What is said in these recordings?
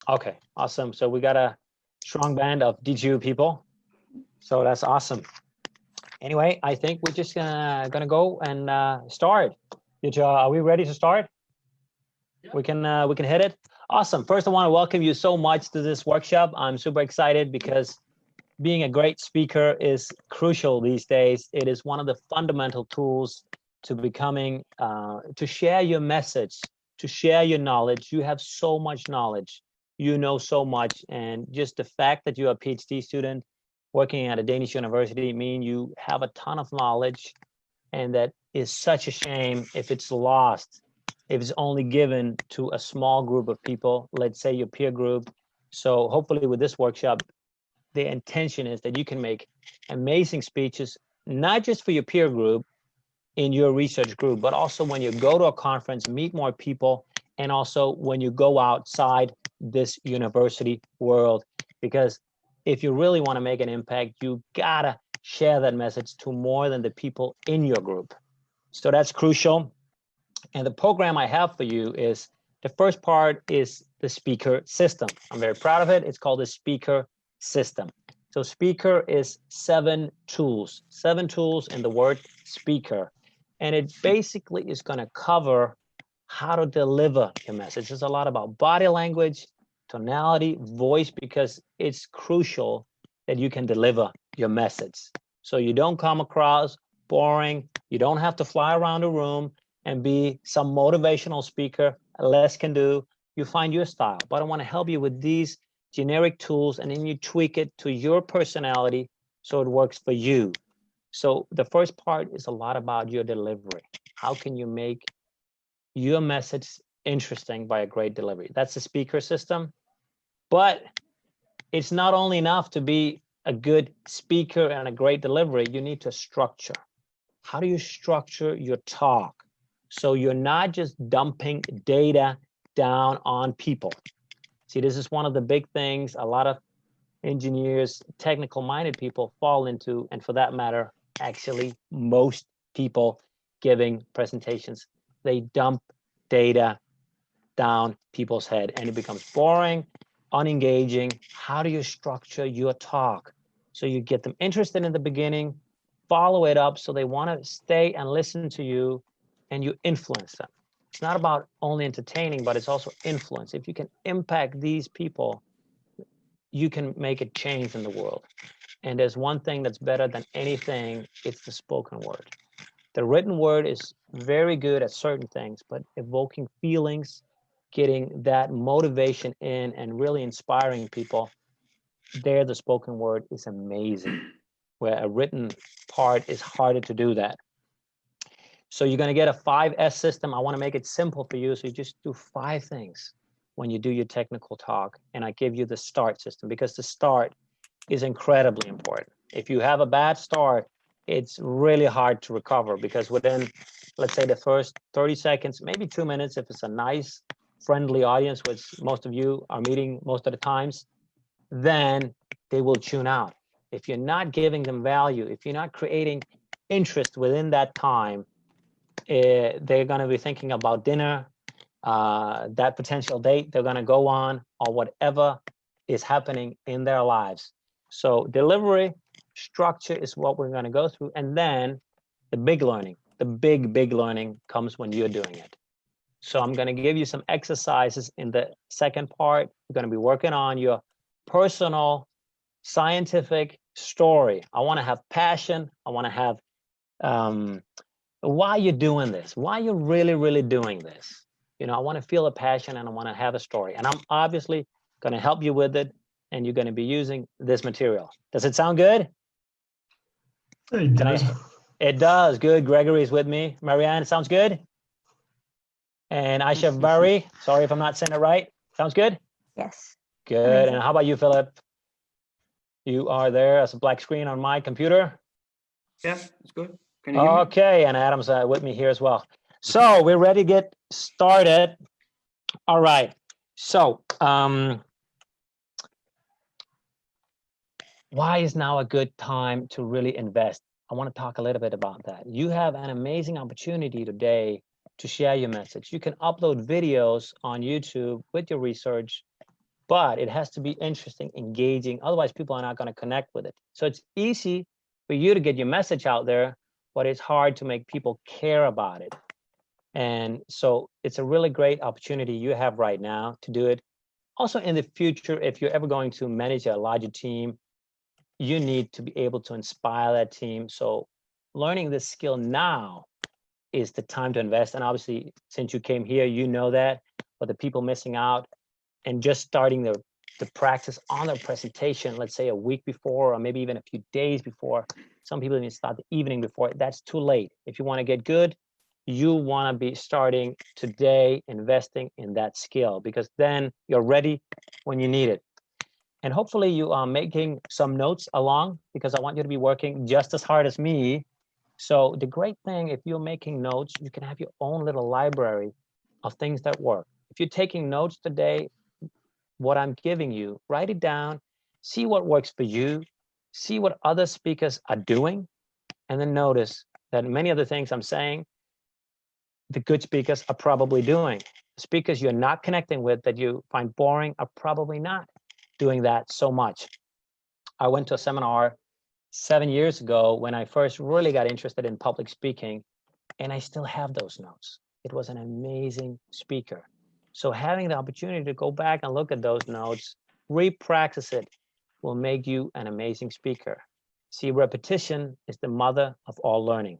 Okay, awesome. So we got a strong band of DTU people. So that's awesome. Anyway, I think we're just gonna go and start. Are we ready to start? Yeah. We can hit it. Awesome. First, I want to welcome you so much to this workshop. I'm super excited because being a great speaker is crucial these days. It is one of the fundamental tools to becoming, to share your message, to share your knowledge. You have so much knowledge, you know so much, and just the fact that you're a PhD student working at a Danish university mean you have a ton of knowledge, and that is such a shame if it's lost, if it's only given to a small group of people, let's say your peer group. So hopefully with this workshop, the intention is that you can make amazing speeches, not just for your peer group in your research group, but also when you go to a conference, meet more people, and also when you go outside this university world. Because if you really want to make an impact, you gotta share that message to more than the people in your group. So that's crucial. And the program I have for you is, the first part is the speaker system. I'm very proud of it. It's called the speaker system. So speaker is 7 tools in the word speaker. And it basically is going to cover how to deliver your message. It's a lot about body language, tonality, voice, because it's crucial that you can deliver your message. So you don't come across boring. You don't have to fly around the room and be some motivational speaker. Less can do. You find your style. But I want to help you with these generic tools, and then you tweak it to your personality so it works for you. So the first part is a lot about your delivery. How can you make your message interesting by a great delivery? That's the speaker system. But it's not only enough to be a good speaker and a great delivery. You need to structure. How do you structure your talk so you're not just dumping data down on people? See, this is one of the big things a lot of engineers, technical-minded people fall into, and for that matter, actually most people giving presentations, they dump data down people's head, and it becomes boring, unengaging. How do you structure your talk so you get them interested in the beginning, follow it up so they want to stay and listen to you, and you influence them? It's not about only entertaining, but it's also influence. If you can impact these people, you can make a change in the world. And there's one thing that's better than anything, it's the spoken word. The written word is very good at certain things, but evoking feelings, getting that motivation in and really inspiring people, there the spoken word is amazing, where a written part is harder to do that. So you're going to get a 5S system. I want to make it simple for you. So you just do 5 things when you do your technical talk. And I give you the START system, because the start is incredibly important. If you have a bad start, it's really hard to recover, because within, let's say, the first 30 seconds, maybe 2 minutes, if it's a nice, friendly audience, which most of you are meeting most of the times, then they will tune out. If you're not giving them value, if you're not creating interest within that time, they're going to be thinking about dinner, that potential date they're going to go on, or whatever is happening in their lives. So delivery, structure is what we're going to go through. And then the big learning, the big learning comes when you're doing it. So I'm going to give you some exercises in the second part. We're going to be working on your personal scientific story. I want to have passion. I want to have why you're doing this, why you're really doing this. You know, I want to feel a passion, and I want to have a story. And I'm obviously going to help you with it, and you're going to be using this material. Does it sound good? It does. It does. Good. Gregory is with me. Marianne, sounds good? And Asger Lindholdt, sorry if I'm not saying it right. Sounds good? Yes. Good. Amazing. And how about you, Philip? You are there as a black screen on my computer? Yeah, it's good. Can you hear me? Okay, and Adam's with me here as well. So we're ready to get started. All right. So why is now a good time to really invest? I want to talk a little bit about that. You have an amazing opportunity today to share your message. You can upload videos on YouTube with your research, but it has to be interesting, engaging. Otherwise, people are not going to connect with it. So it's easy for you to get your message out there, but it's hard to make people care about it. And so it's a really great opportunity you have right now to do it. Also, in the future, if you're ever going to manage a larger team, you need to be able to inspire that team. So learning this skill now is the time to invest. And obviously, since you came here, you know that. But the people missing out and just starting the practice on their presentation, let's say a week before, or maybe even a few days before. Some people even start the evening before. That's too late. If you want to get good, you want to be starting today, investing in that skill, because then you're ready when you need it. And hopefully you are making some notes along, because I want you to be working just as hard as me. So the great thing, if you're making notes, you can have your own little library of things that work. If you're taking notes today, what I'm giving you, write it down, see what works for you, see what other speakers are doing, and then notice that many of the things I'm saying, the good speakers are probably doing. The speakers you're not connecting with, that you find boring, are probably not doing that so much. I went to a seminar 7 years ago when I first really got interested in public speaking, and I still have those notes. It was an amazing speaker. So having the opportunity to go back and look at those notes, re-practice it, will make you an amazing speaker. See, repetition is the mother of all learning.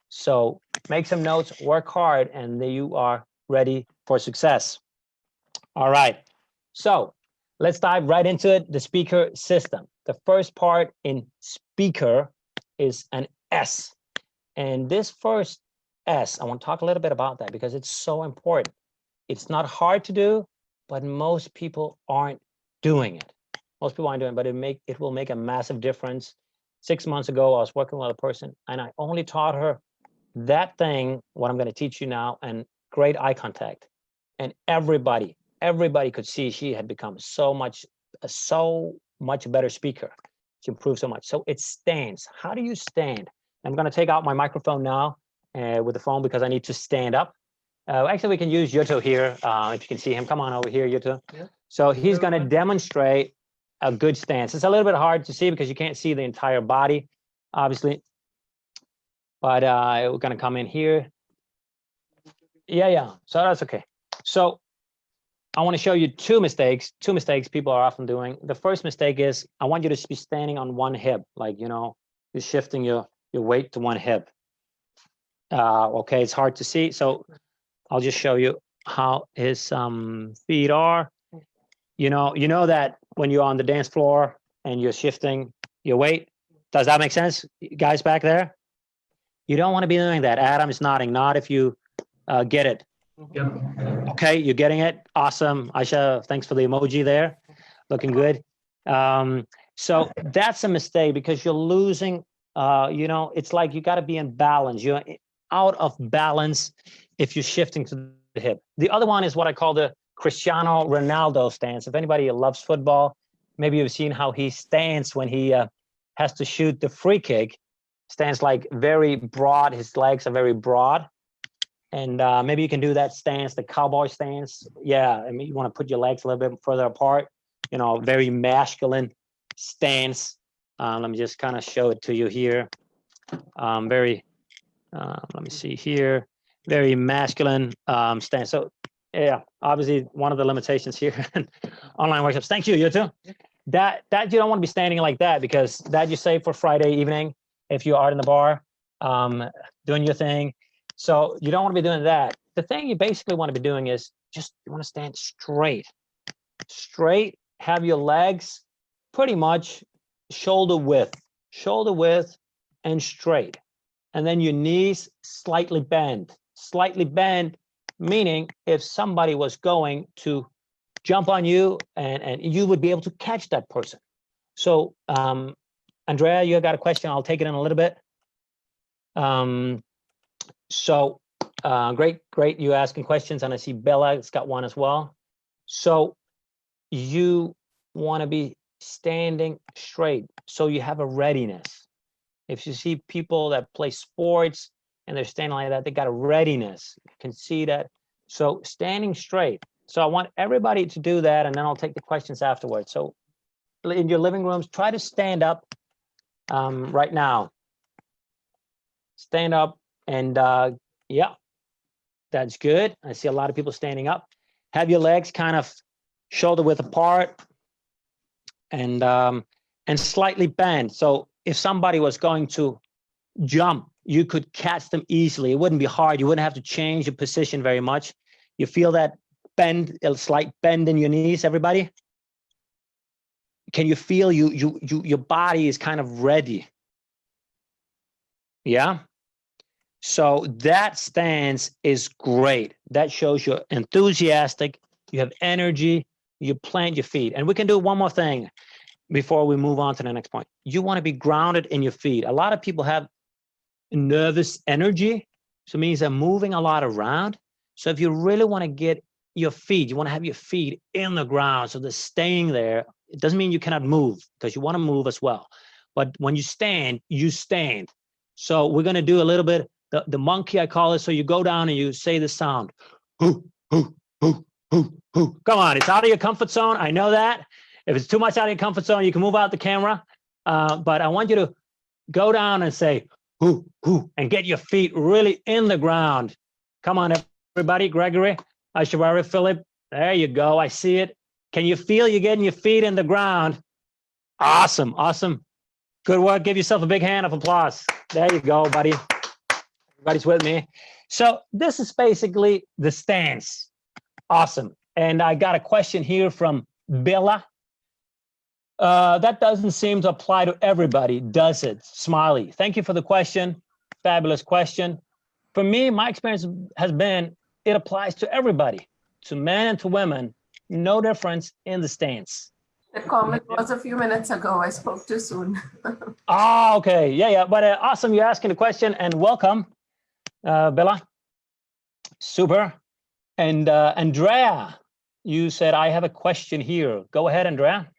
So make some notes, work hard, and then you are ready for success. All right, so let's dive right into it, the speaker system. The first part in speaker is an S. And this first S, I want to talk a little bit about that because it's so important. It's not hard to do, but most people aren't doing it. Most people aren't doing it, but it will make a massive difference. 6 months ago, I was working with a person, and I only taught her that thing, what I'm going to teach you now, and great eye contact. And everybody could see she had become so much better speaker. She improved so much. So it stands. How do you stand? I'm going to take out my microphone now with the phone because I need to stand up. Actually, we can use Yuto here. If you can see him, come on over here, Yuto. Yeah. So he's going to demonstrate a good stance. It's a little bit hard to see because you can't see the entire body, obviously. But we're going to come in here. Yeah. So that's okay. So I want to show you two mistakes people are often doing. The first mistake is I want you to be standing on one hip, like, you know, you're shifting your weight to one hip. Okay, it's hard to see. So I'll just show you how his feet are. You know that when you're on the dance floor and you're shifting your weight, does that make sense, guys back there? You don't want to be doing that. Adam is nodding. Nod if you get it. Yep. Okay, you're getting it. Awesome. Aisha, thanks for the emoji there. Looking good. So that's a mistake because you're losing. It's like you got to be in balance. You're out of balance if you're shifting to the hip. The other one is what I call the Cristiano Ronaldo stance. If anybody loves football, maybe you've seen how he stands when he has to shoot the free kick. Stands like very broad. His legs are very broad. And maybe you can do that stance, the cowboy stance. Yeah, I mean, you want to put your legs a little bit further apart. Very masculine stance. Let me just kind of show it to you here. Let me see here. Very masculine stance. So yeah, obviously one of the limitations here in online workshops. Thank you, Yuto. That you don't want to be standing like that because that you save for Friday evening if you are in the bar doing your thing. So you don't want to be doing that. The thing you basically want to be doing is just you want to stand straight. Straight, have your legs pretty much shoulder width and straight. And then your knees slightly bend. Slightly bend, meaning if somebody was going to jump on you and you would be able to catch that person. So Andrea, you got a question? I'll take it in a little bit. Great, you asking questions, and I see Bella's got one as well. So you want to be standing straight, so you have a readiness. If you see people that play sports and they're standing like that, they got a readiness. You can see that. So standing straight, So I want everybody to do that, and then I'll take the questions afterwards. So in your living rooms, try to stand up right now. Stand up, and yeah, that's good. I see a lot of people standing up. Have your legs kind of shoulder width apart, and slightly bend. So if somebody was going to jump, you could catch them easily. It wouldn't be hard. You wouldn't have to change your position very much. You feel that bend, a slight bend in your knees, everybody? Can you feel your body is kind of ready? Yeah? So that stance is great. That shows you're enthusiastic, you have energy, you plant your feet. And we can do one more thing before we move on to the next point. You want to be grounded in your feet. A lot of people have nervous energy, so it means they're moving a lot around. So if you really want to get your feet, you want to have your feet in the ground, so they're staying there. It doesn't mean you cannot move, because you want to move as well. But when you stand, you stand. So we're going to do a little bit, the monkey, I call it. So you go down and you say the sound. Hoo, hoo, hoo, hoo, hoo. Come on, it's out of your comfort zone. I know that. If it's too much out of your comfort zone, you can move out the camera. But I want you to go down and say, hoo, hoo, and get your feet really in the ground. Come on, everybody. Gregory, Ashwari, Philip. There you go. I see it. Can you feel you getting your feet in the ground? Awesome. Awesome. Good work. Give yourself a big hand of applause. There you go, buddy. Everybody's with me. So this is basically the stance. Awesome. And I got a question here from Bella. That doesn't seem to apply to everybody, does it? Smiley. Thank you for the question. Fabulous question. For me, my experience has been it applies to everybody, to men and to women. No difference in the stance. The comment was a few minutes ago. I spoke too soon. Oh, okay. Yeah. But awesome. You're asking the question, and welcome, Bella. Super. And Andrea, you said, I have a question here. Go ahead, Andrea.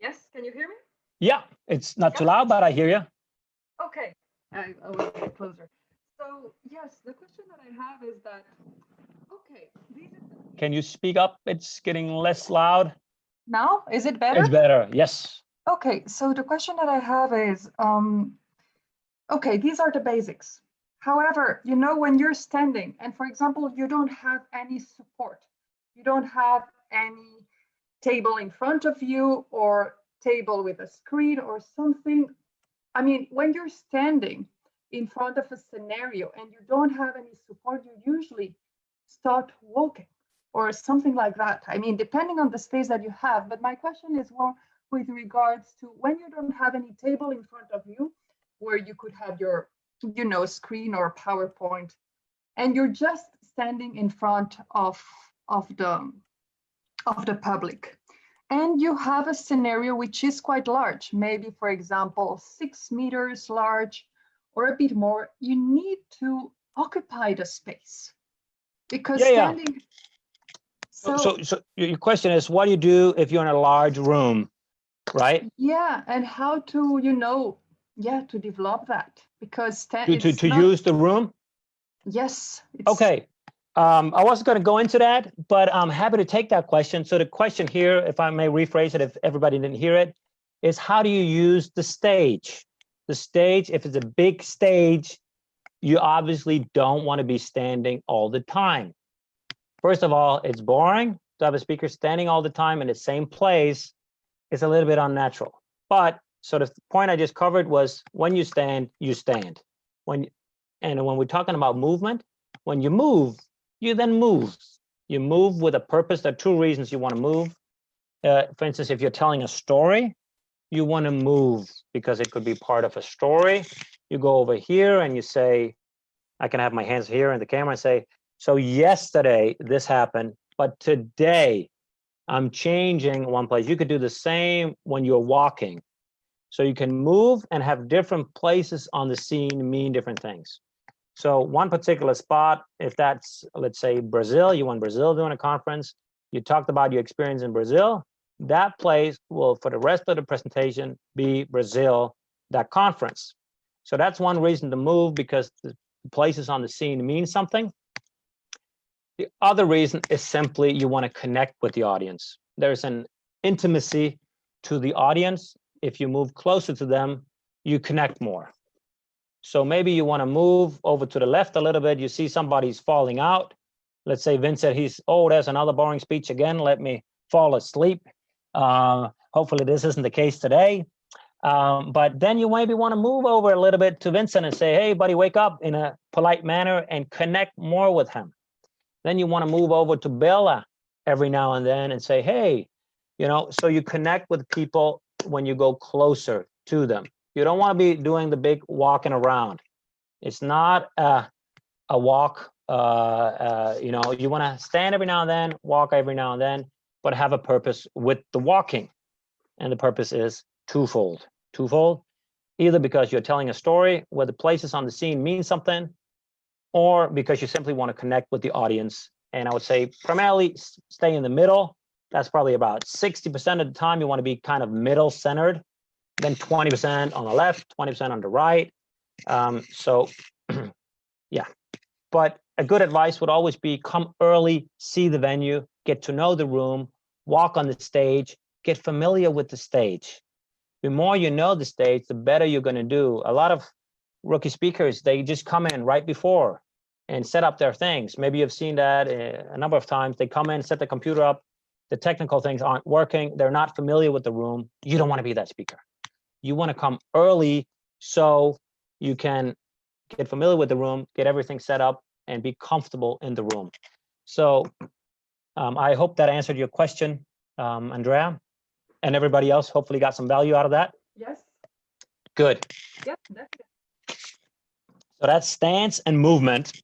Yes, can you hear me? Yeah, it's not too loud, but I hear you. Okay, I will get closer. So yes, the question that I have is that, okay, can you speak up? It's getting less loud. Now, is it better? It's better, yes. Okay, so the question that I have is, okay, these are the basics. However, you know, when you're standing and, for example, you don't have any support, you don't have any table in front of you or table with a screen or something. I mean, when you're standing in front of a scenario and you don't have any support, you usually start walking or something like that. I mean, depending on the space that you have. But my question is more with regards to when you don't have any table in front of you where you could have your, you know, screen or PowerPoint, and you're just standing in front of the public. And you have a scenario which is quite large, maybe, for example, 6 meters large or a bit more. You need to occupy the space because standing. So your question is, what do you do if you're in a large room, right? Yeah, and how to, you know, to develop that, because to use the room. Yes. Okay. I wasn't going to go into that, but I'm happy to take that question. So the question here, if I may rephrase it, if everybody didn't hear it, is how do you use the stage? The stage, if it's a big stage, you obviously don't want to be standing all the time. First of all, it's boring to have a speaker standing all the time in the same place. It's a little bit unnatural. But so the point I just covered was when you stand, you stand. And when we're talking about movement, when you move, you then move. You move with a purpose. There are two reasons you want to move. For instance, if you're telling a story, you want to move because it could be part of a story. You go over here and you say, I can have my hands here in the camera and say, so yesterday this happened, but today I'm changing one place. You could do the same when you're walking. So you can move and have different places on the scene mean different things. So one particular spot, if that's, let's say, Brazil, you were in Brazil doing a conference, you talked about your experience in Brazil, that place will, for the rest of the presentation, be Brazil, that conference. So that's one reason to move, because the places on the scene mean something. The other reason is simply you want to connect with the audience. There's an intimacy to the audience. If you move closer to them, you connect more. So maybe you want to move over to the left a little bit. You see somebody's falling out. Let's say Vincent, there's another boring speech again. Let me fall asleep. Hopefully this isn't the case today. But then you maybe want to move over a little bit to Vincent and say, hey, buddy, wake up, in a polite manner and connect more with him. Then you want to move over to Bella every now and then and say, hey, so you connect with people when you go closer to them. You don't want to be doing the big walking around. It's not a walk. You want to stand every now and then, walk every now and then, but have a purpose with the walking. And the purpose is twofold. Either because you're telling a story where the places on the scene mean something, or because you simply want to connect with the audience. And I would say primarily stay in the middle. That's probably about 60% of the time you want to be kind of middle centered, then 20% on the left, 20% on the right. Yeah. But a good advice would always be come early, see the venue, get to know the room, walk on the stage, get familiar with the stage. The more you know the stage, the better you're going to do. A lot of rookie speakers, they just come in right before and set up their things. Maybe you've seen that a number of times. They come in, set the computer up, the technical things aren't working, they're not familiar with the room. You don't want to be that speaker. You want to come early so you can get familiar with the room, get everything set up, and be comfortable in the room. So I hope that answered your question, Andrea, and everybody else hopefully got some value out of that. Yes. Good. Yeah, definitely. So that's stance and movement.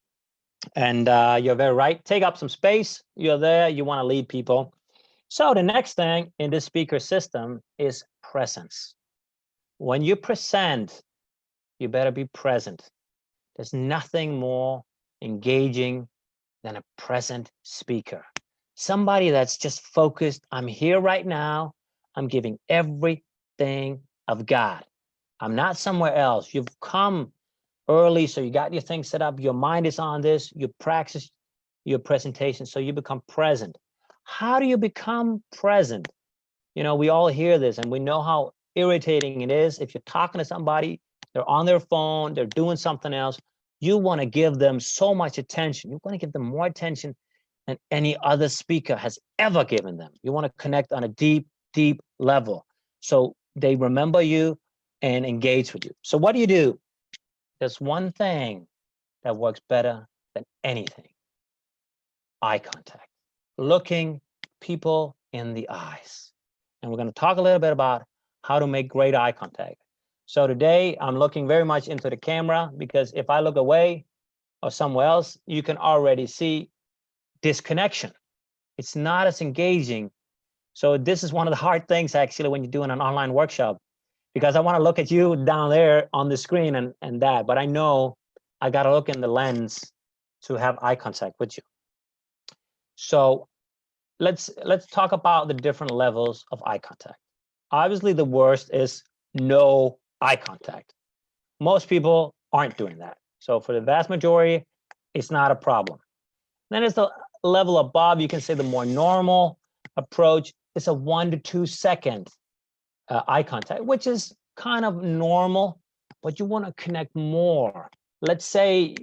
And you're very right. Take up some space. You're there. You want to lead people. So the next thing in this speaker system is presence. When you present, you better be present. There's nothing more engaging than a present speaker. Somebody that's just focused. I'm here right now. I'm giving everything I've got. I'm not somewhere else. You've come early, so you got your thing set up. Your mind is on this. You practice your presentation, so you become present. How do you become present? We all hear this, and we know how irritating it is. If you're talking to somebody, they're on their phone, they're doing something else. You want to give them so much attention. You want to give them more attention than any other speaker has ever given them. You want to connect on a deep, deep level, so they remember you and engage with you. So what do? There's one thing that works better than anything. Eye contact. Looking people in the eyes. And we're going to talk a little bit about how to make great eye contact. So today I'm looking very much into the camera, because if I look away or somewhere else, you can already see disconnection. It's not as engaging. So this is one of the hard things actually when you're doing an online workshop, because I want to look at you down there on the screen and that, but I know I got to look in the lens to have eye contact with you. So let's talk about the different levels of eye contact. Obviously, the worst is no eye contact. Most people aren't doing that. So for the vast majority, it's not a problem. Then it's the level above. You can say the more normal approach is a 1 to 2 second eye contact, which is kind of normal, but you want to connect more. Let's say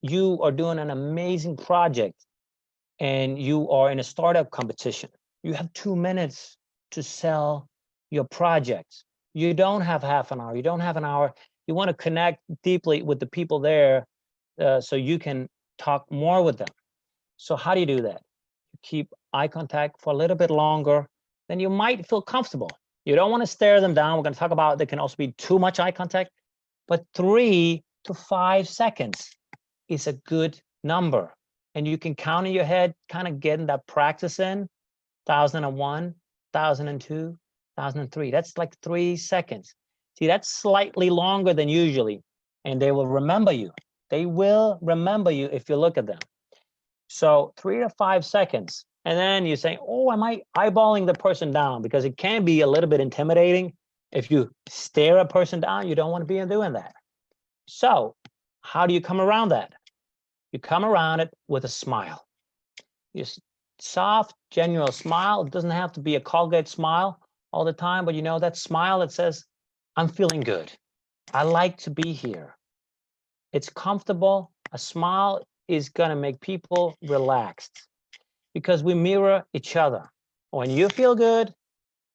you are doing an amazing project and you are in a startup competition. You have 2 minutes to sell your project. You don't have half an hour. You don't have an hour. You want to connect deeply with the people there so you can talk more with them. So how do you do that? You keep eye contact for a little bit longer, then you might feel comfortable. You don't want to stare them down. We're going to talk about there can also be too much eye contact, but 3 to 5 seconds is a good number. And you can count in your head, kind of getting that practice in, 1001, 1002, 1003. That's like 3 seconds. See, that's slightly longer than usually, and they will remember you. They will remember you if you look at them. So 3 to 5 seconds. And then you say, oh, am I eyeballing the person down? Because it can be a little bit intimidating. If you stare a person down, you don't want to be doing that. So how do you come around that? You come around it with a smile. Just soft, genuine smile. It doesn't have to be a Colgate smile all the time, but you know, that smile that says, I'm feeling good. I like to be here. It's comfortable. A smile is going to make people relaxed because we mirror each other. When you feel good,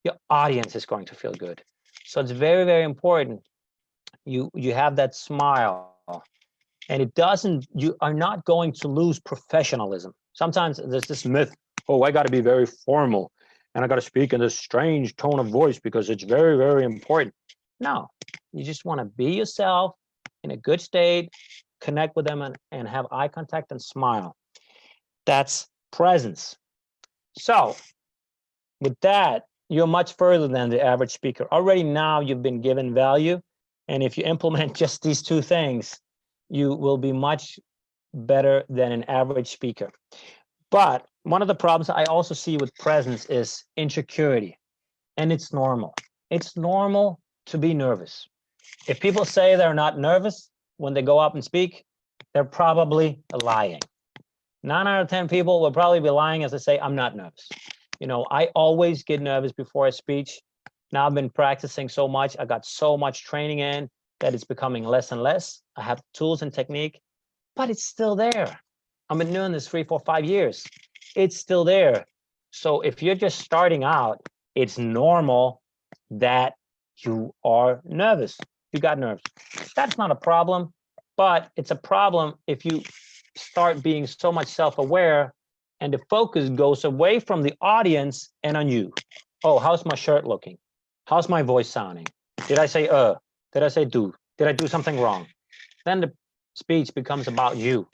your audience is going to feel good. So it's very, very important. You have that smile, and it doesn't, you are not going to lose professionalism. Sometimes there's this myth, oh, I got to be very formal and I got to speak in this strange tone of voice because it's very, very important. No, you just want to be yourself in a good state, connect with them and have eye contact and smile. That's presence. So with that, you're much further than the average speaker. Already now you've been given value. And if you implement just these two things, you will be much better than an average speaker. But one of the problems I also see with presence is insecurity. And it's normal. It's normal to be nervous. If people say they're not nervous when they go up and speak, they're probably lying. 9 out of 10 people will probably be lying as they say, I'm not nervous. You know, I always get nervous before a speech. Now I've been practicing so much. I got so much training in that it's becoming less and less. I have tools and technique, but it's still there. I've been doing this 3, 4, 5 years. It's still there. So if you're just starting out, it's normal that you are nervous. You got nerves. That's not a problem, but it's a problem if you start being so much self-aware and the focus goes away from the audience and on you. Oh, how's my shirt looking? How's my voice sounding? Did I say Did I say do? Did I do something wrong? Then the speech becomes about you.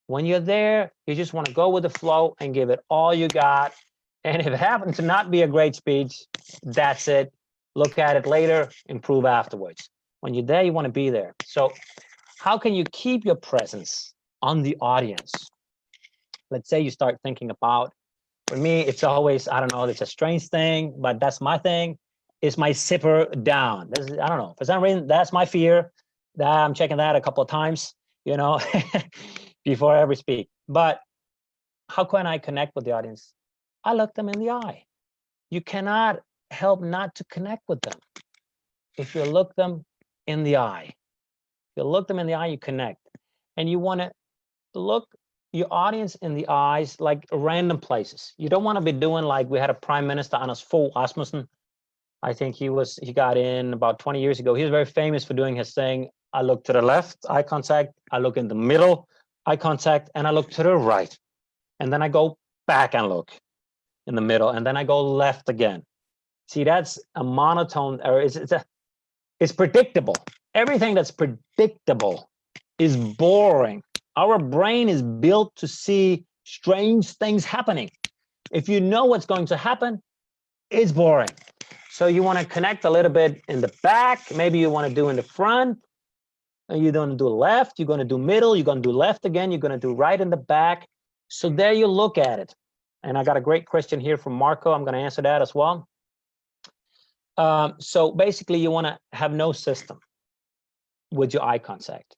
When you're there, you just want to go with the flow and give it all you got. And if it happens to not be a great speech, that's it. Look at it later, improve afterwards. When you're there, you want to be there. So how can you keep your presence on the audience? Let's say you start thinking about, for me, it's always, I don't know, it's a strange thing, but that's my thing, is my zipper down. This is, I don't know, for some reason, that's my fear. That I'm checking that a couple of times, you know, before I ever speak. But how can I connect with the audience? I look them in the eye. You cannot help not to connect with them. If you look them in the eye, you look them in the eye, you connect. And you want to look your audience in the eyes like random places. You don't want to be doing like we had a Prime Minister, Anders Fogh Rasmussen. I think he got in about 20 years ago. He was very famous for doing his thing. I look to the left, eye contact. I look in the middle, eye contact, and I look to the right. And then I go back and look in the middle, and then I go left again. See, that's a monotone, or it's predictable. Everything that's predictable is boring. Our brain is built to see strange things happening. If you know what's going to happen, it's boring. So you want to connect a little bit in the back. Maybe you want to do in the front. And you're going to do left. You're going to do middle. You're going to do left again. You're going to do right in the back. So there you look at it. And I got a great question here from Marco. I'm going to answer that as well. So basically, you want to have no system with your eye contact.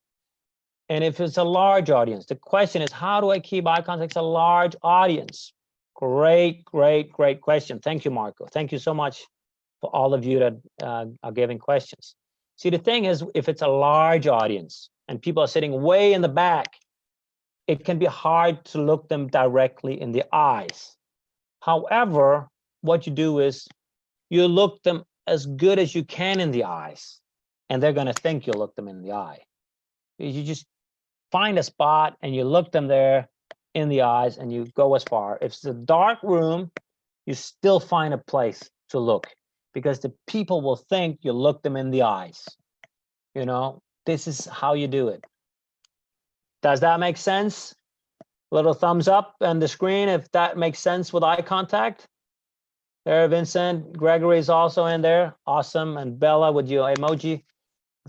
And if it's a large audience, the question is, how do I keep eye contact with a large audience? Great, great, great question. Thank you, Marco. Thank you so much for all of you that are giving questions. See, the thing is, if it's a large audience and people are sitting way in the back, it can be hard to look them directly in the eyes. However, what you do is you look them as good as you can in the eyes, and they're going to think you look them in the eye. You just find a spot and you look them there in the eyes and you go as far. If it's a dark room, you still find a place to look because the people will think you look them in the eyes. You know, this is how you do it. Does that make sense? Little thumbs up on the screen if that makes sense with eye contact. There, Vincent, Gregory is also in there. Awesome. And Bella with your emoji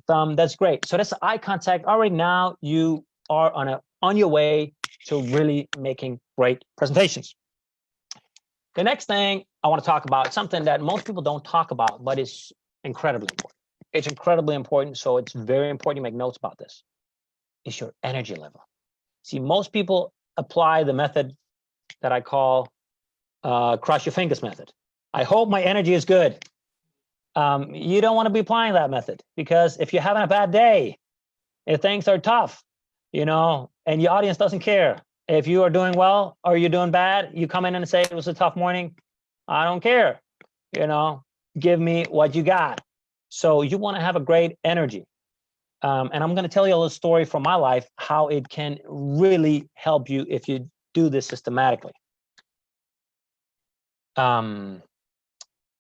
thumb. That's great. So that's eye contact. Already now you are on your way to really making great presentations. The next thing I want to talk about, something that most people don't talk about, but it's incredibly important. It's incredibly important, so it's very important you make notes about this. It's your energy level. See, most people apply the method that I call cross your fingers method. I hope my energy is good. You don't want to be applying that method, because if you're having a bad day, if things are tough, you know, and your audience doesn't care if you are doing well or you're doing bad, you come in and say it was a tough morning. I don't care, you know, give me what you got. So you want to have a great energy. And I'm going to tell you a little story from my life, how it can really help you if you do this systematically.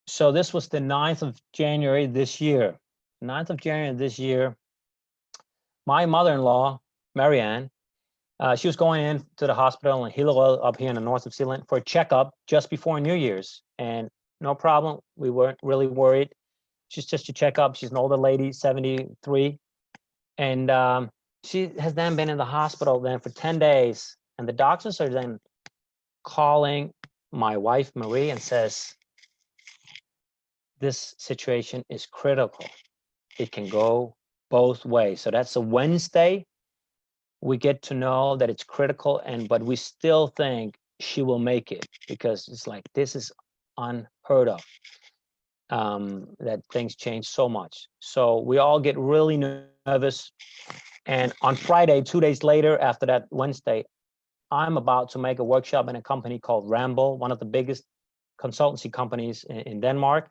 So this was the 9th of January this year. 9th of January this year, my mother-in-law, Marianne, she was going in to the hospital in Hillerød up here in the north of Zealand for a checkup just before New Year's. And no problem, we weren't really worried. She's just a checkup. She's an older lady, 73. And she has then been in the hospital then for 10 days. And the doctors are then calling my wife, Marie, and says, this situation is critical. It can go both ways. So that's a Wednesday. We get to know that it's critical, but we still think she will make it, because it's like, this is unheard of, that things change so much. So we all get really nervous. And on Friday, 2 days later, after that Wednesday, I'm about to make a workshop in a company called Ramble, one of the biggest consultancy companies in Denmark.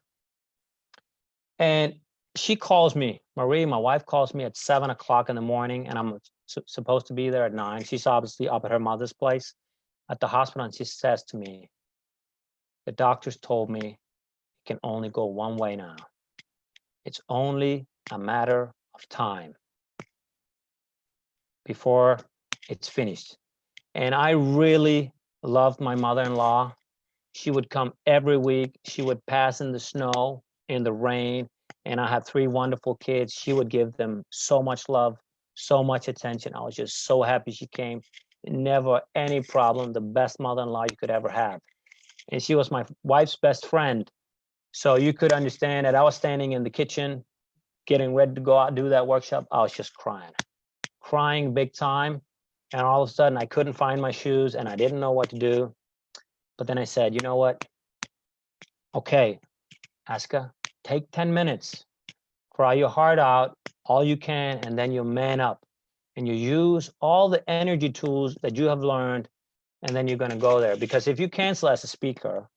And she calls me, Marie, my wife, calls me at 7 o'clock in the morning, and I'm supposed to be there at 9. She's obviously up at her mother's place at the hospital, and she says to me, the doctors told me it can only go one way now. It's only a matter of time before it's finished. And I really loved my mother-in-law. She would come every week. She would pass in the snow, in the rain, and I have 3 wonderful kids. She would give them so much love, so much attention. I was just so happy she came. Never any problem. The best mother-in-law you could ever have. And she was my wife's best friend. So you could understand that I was standing in the kitchen, getting ready to go out and do that workshop. I was just crying big time. And all of a sudden I couldn't find my shoes and I didn't know what to do. But then I said, you know what? Okay, Asger, take 10 minutes, cry your heart out, all you can, and then you man up. And you use all the energy tools that you have learned, and then you're going to go there. Because if you cancel as a speaker,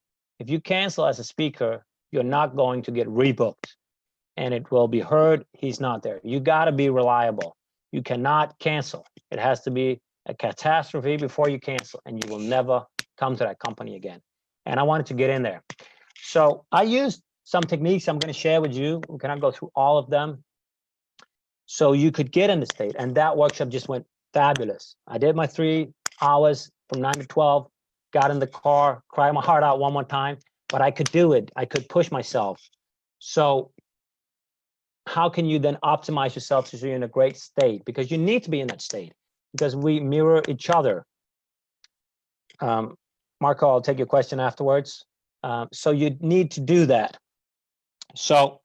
you're not going to get rebooked. And it will be heard, he's not there. You got to be reliable. You cannot cancel. It has to be a catastrophe before you cancel, and you will never come to that company again. And I wanted to get in there. So I used some techniques I'm going to share with you. We cannot go through all of them. So you could get in the state. And that workshop just went fabulous. I did my 3 hours from 9 to 12, got in the car, cried my heart out one more time, but I could do it. I could push myself. So how can you then optimize yourself so you're in a great state? Because you need to be in that state, because we mirror each other. Marco, I'll take your question afterwards. So you need to do that. So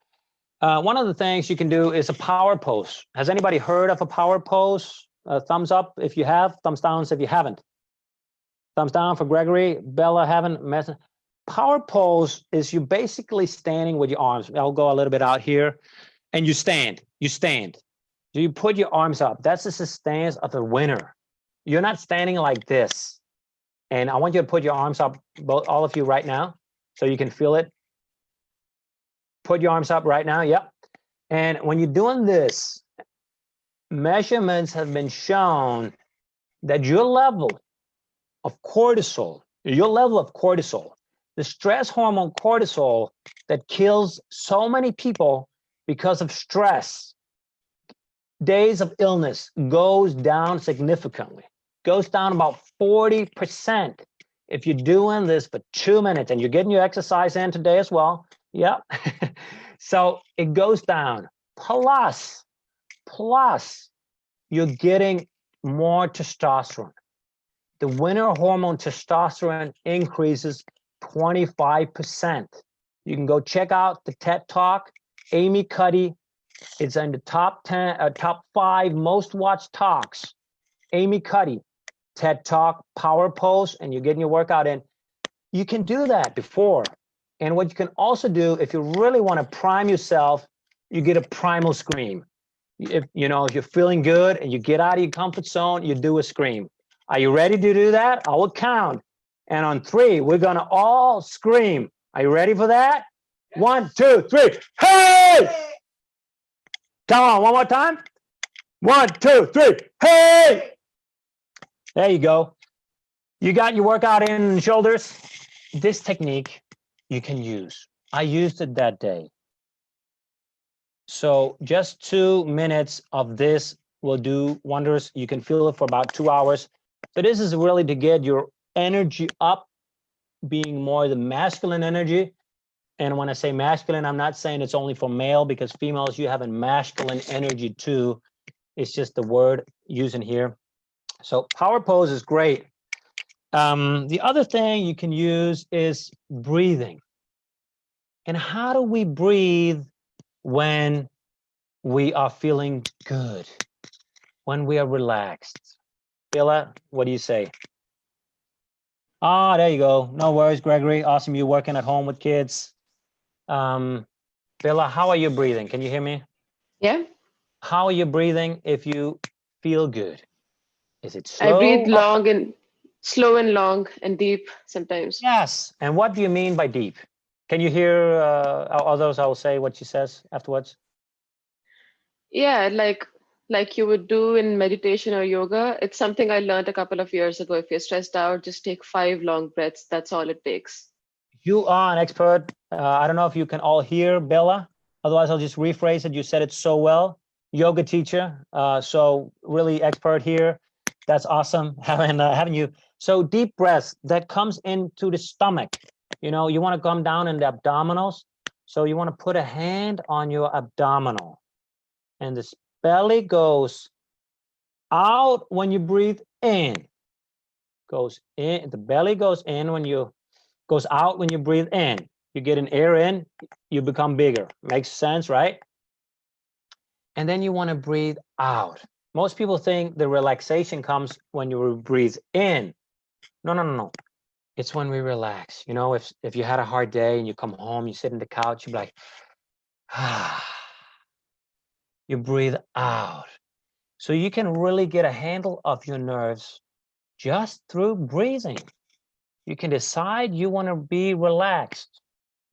one of the things you can do is a power pose. Has anybody heard of a power pose? Thumbs up if you have, thumbs down if you haven't. Thumbs down for Gregory, Bella haven't. Power pose is you basically standing with your arms. I'll go a little bit out here. And you stand. Do you put your arms up? That's just the stance of the winner. You're not standing like this. And I want you to put your arms up, all of you right now, so you can feel it. Put your arms up right now, yep. And when you're doing this, measurements have been shown that your level of cortisol, the stress hormone cortisol that kills so many people because of stress, days of illness, goes down significantly, goes down about 40% if you're doing this for 2 minutes, and you're getting your exercise in today as well. Yeah. So it goes down. Plus, you're getting more testosterone. The winter hormone testosterone increases 25%. You can go check out the TED Talk. Amy Cuddy, it's in the top 5 most watched talks. Amy Cuddy, TED Talk power pose and you're getting your workout in, you can do that before. And what you can also do, if you really want to prime yourself, you get a primal scream. If you're feeling good and you get out of your comfort zone, you do a scream. Are you ready to do that? I will count. And on 3, we're going to all scream. Are you ready for that? 1, 2, 3. Hey! Come on, one more time. 1, 2, 3. Hey! There you go. You got your workout in the shoulders. This technique you can use. I used it that day. So just 2 minutes of this will do wonders. You can feel it for about 2 hours. So this is really to get your energy up, being more the masculine energy. And when I say masculine, I'm not saying it's only for male, because females, you have a masculine energy too. It's just the word using here. So power pose is great. The other thing you can use is breathing. And how do we breathe when we are feeling good, when we are relaxed? Billa, what do you say? Ah, there you go. No worries, Gregory. Awesome. You working at home with kids. Billa, how are you breathing? Can you hear me? Yeah. How are you breathing if you feel good? Is it slow? I breathe long and slow and long and deep sometimes. Yes. And what do you mean by deep? Can you hear others? I will say what she says afterwards. Yeah, like you would do in meditation or yoga. It's something I learned a couple of years ago. If you're stressed out, just take 5 long breaths. That's all it takes. You are an expert. I don't know if you can all hear Bella. Otherwise, I'll just rephrase it. You said it so well. Yoga teacher. So really expert here. That's awesome having you. So deep breaths that comes into the stomach. You want to come down in the abdominals. So you want to put a hand on your abdominal. And this belly goes out when you breathe in. Goes in. The belly goes in when you goes out when you breathe in. You get an air in, you become bigger. Makes sense, right? And then you want to breathe out. Most people think the relaxation comes when you breathe in. No. It's when we relax. If you had a hard day and you come home, you sit in the couch, you're like, you breathe out. So you can really get a handle of your nerves just through breathing. You can decide you want to be relaxed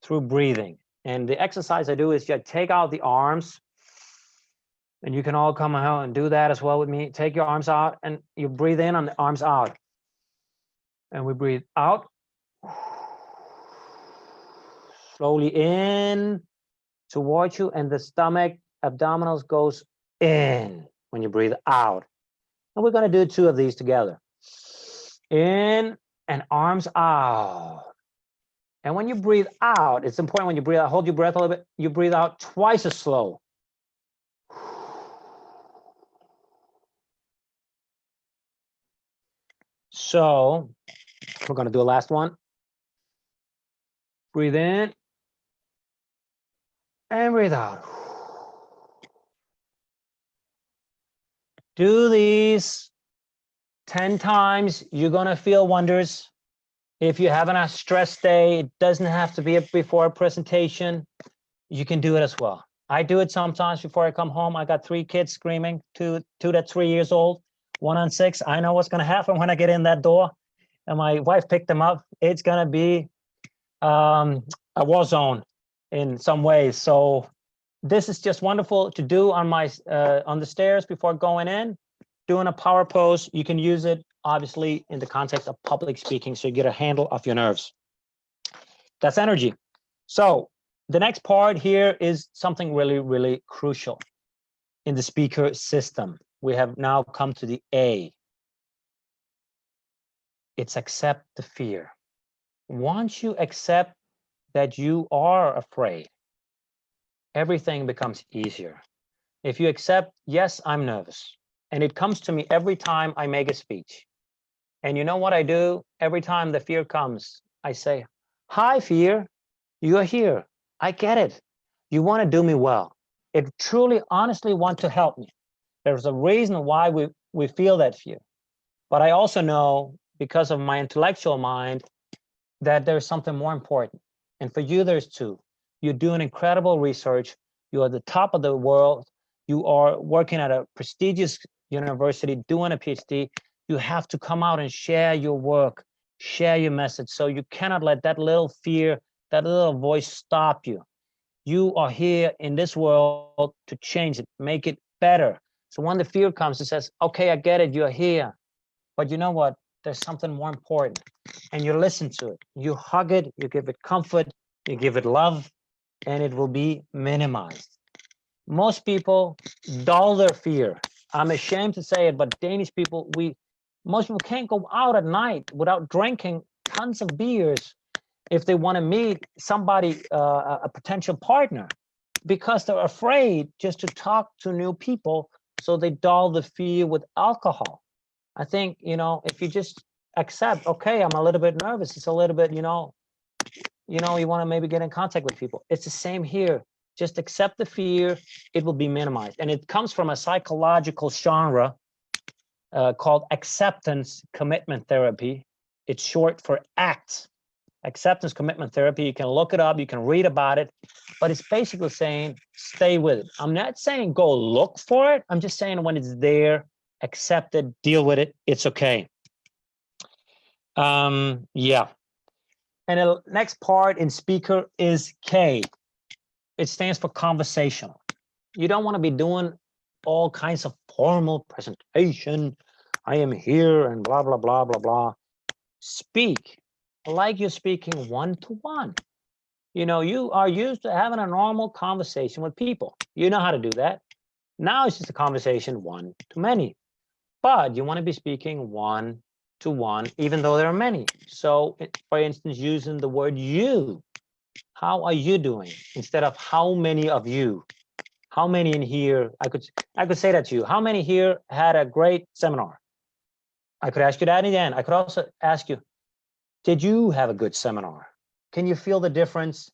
through breathing. And the exercise I do is just take out the arms, and you can all come out and do that as well with me. Take your arms out and you breathe in on the arms out. And we breathe out. Slowly in towards you, and the stomach, abdominals goes in when you breathe out. And we're going to do 2 of these together. In and arms out. And when you breathe out, it's important when you breathe out, hold your breath a little bit, you breathe out twice as slow. So we're going to do a last one. Breathe in and breathe out. Do these 10 times. You're going to feel wonders. If you're having a stress day, it doesn't have to be before a presentation. You can do it as well. I do it sometimes before I come home. I got 3 kids screaming, two that's 3 years old, 1 on 6. I know what's going to happen when I get in that door. And my wife picked them up. It's going to be a war zone in some ways. So this is just wonderful to do on the stairs before going in, doing a power pose. You can use it obviously in the context of public speaking, so you get a handle of your nerves. That's energy. So the next part here is something really, really crucial in the speaker system. We have now come to the A. It's accept the fear. Once you accept that you are afraid, everything becomes easier. If you accept, yes, I'm nervous, and it comes to me every time I make a speech. And you know what I do? Every time the fear comes, I say, hi, fear, you're here. I get it. You want to do me well. It truly, honestly want to help me. There's a reason why we feel that fear. But I also know, because of my intellectual mind, that there's something more important. And for you, there's two. You're doing incredible research. You are the top of the world. You are working at a prestigious university, doing a PhD. You have to come out and share your work, share your message. So you cannot let that little fear, that little voice stop you. You are here in this world to change it, make it better. So when the fear comes, it says, okay, I get it, you're here. But you know what? There's something more important. And you listen to it. You hug it, you give it comfort, you give it love, and it will be minimized. Most people dull their fear. I'm ashamed to say it, but Danish people, most people can't go out at night without drinking tons of beers if they want to meet somebody, a potential partner, because they're afraid just to talk to new people. So they dull the fear with alcohol. I think, if you just accept, okay, I'm a little bit nervous. It's a little bit, you want to maybe get in contact with people. It's the same here. Just accept the fear. It will be minimized. And it comes from a psychological genre called acceptance commitment therapy. It's short for ACT. Acceptance commitment therapy. You can look it up. You can read about it. But it's basically saying, stay with it. I'm not saying go look for it. I'm just saying when it's there, accept it, deal with it. It's okay. Yeah. And the next part in speaker is K. It stands for conversational. You don't want to be doing all kinds of formal presentation. I am here and blah, blah, blah, blah, blah. Speak like you're speaking one-to-one. You are used to having a normal conversation with people. You know how to do that. Now it's just a conversation one-to-many. But you want to be speaking one-to-one, even though there are many. So, for instance, using the word you. How are you doing? Instead of how many of you. How many in here? I could say that to you. How many here had a great seminar? I could ask you that again. I could also ask you, did you have a good seminar? Can you feel the difference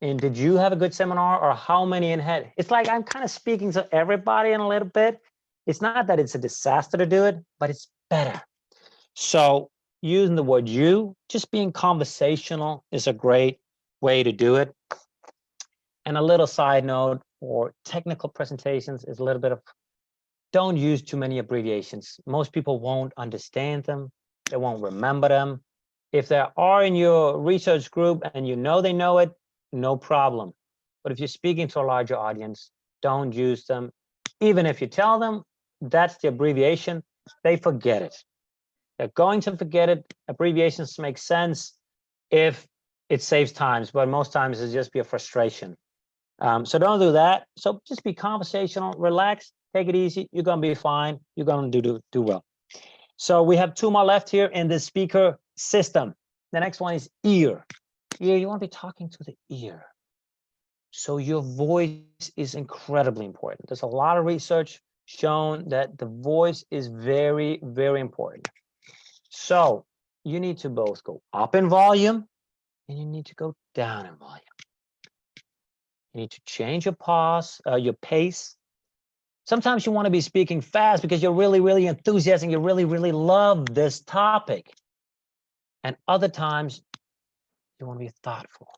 in did you have a good seminar or how many in had? It's like I'm kind of speaking to everybody in a little bit. It's not that it's a disaster to do it, but it's better. So using the word you, just being conversational is a great way to do it. And a little side note for technical presentations is a little bit of, don't use too many abbreviations. Most people won't understand them. They won't remember them. If they are in your research group and they know it, no problem. But if you're speaking to a larger audience, don't use them. Even if you tell them that's the abbreviation, they forget it. They're going to forget it. Abbreviations make sense if it saves times, but most times it's just be a frustration. So don't do that. So just be conversational, relax, take it easy. You're going to be fine. You're going to do well. So we have two more left here in the speaker system. The next one is ear. Ear, you want to be talking to the ear. So your voice is incredibly important. There's a lot of research shown that the voice is very, very important. So you need to both go up in volume and you need to go down in volume. You need to change your pause, your pace. Sometimes you want to be speaking fast because you're really, really enthusiastic. You really, really love this topic. And other times you want to be thoughtful.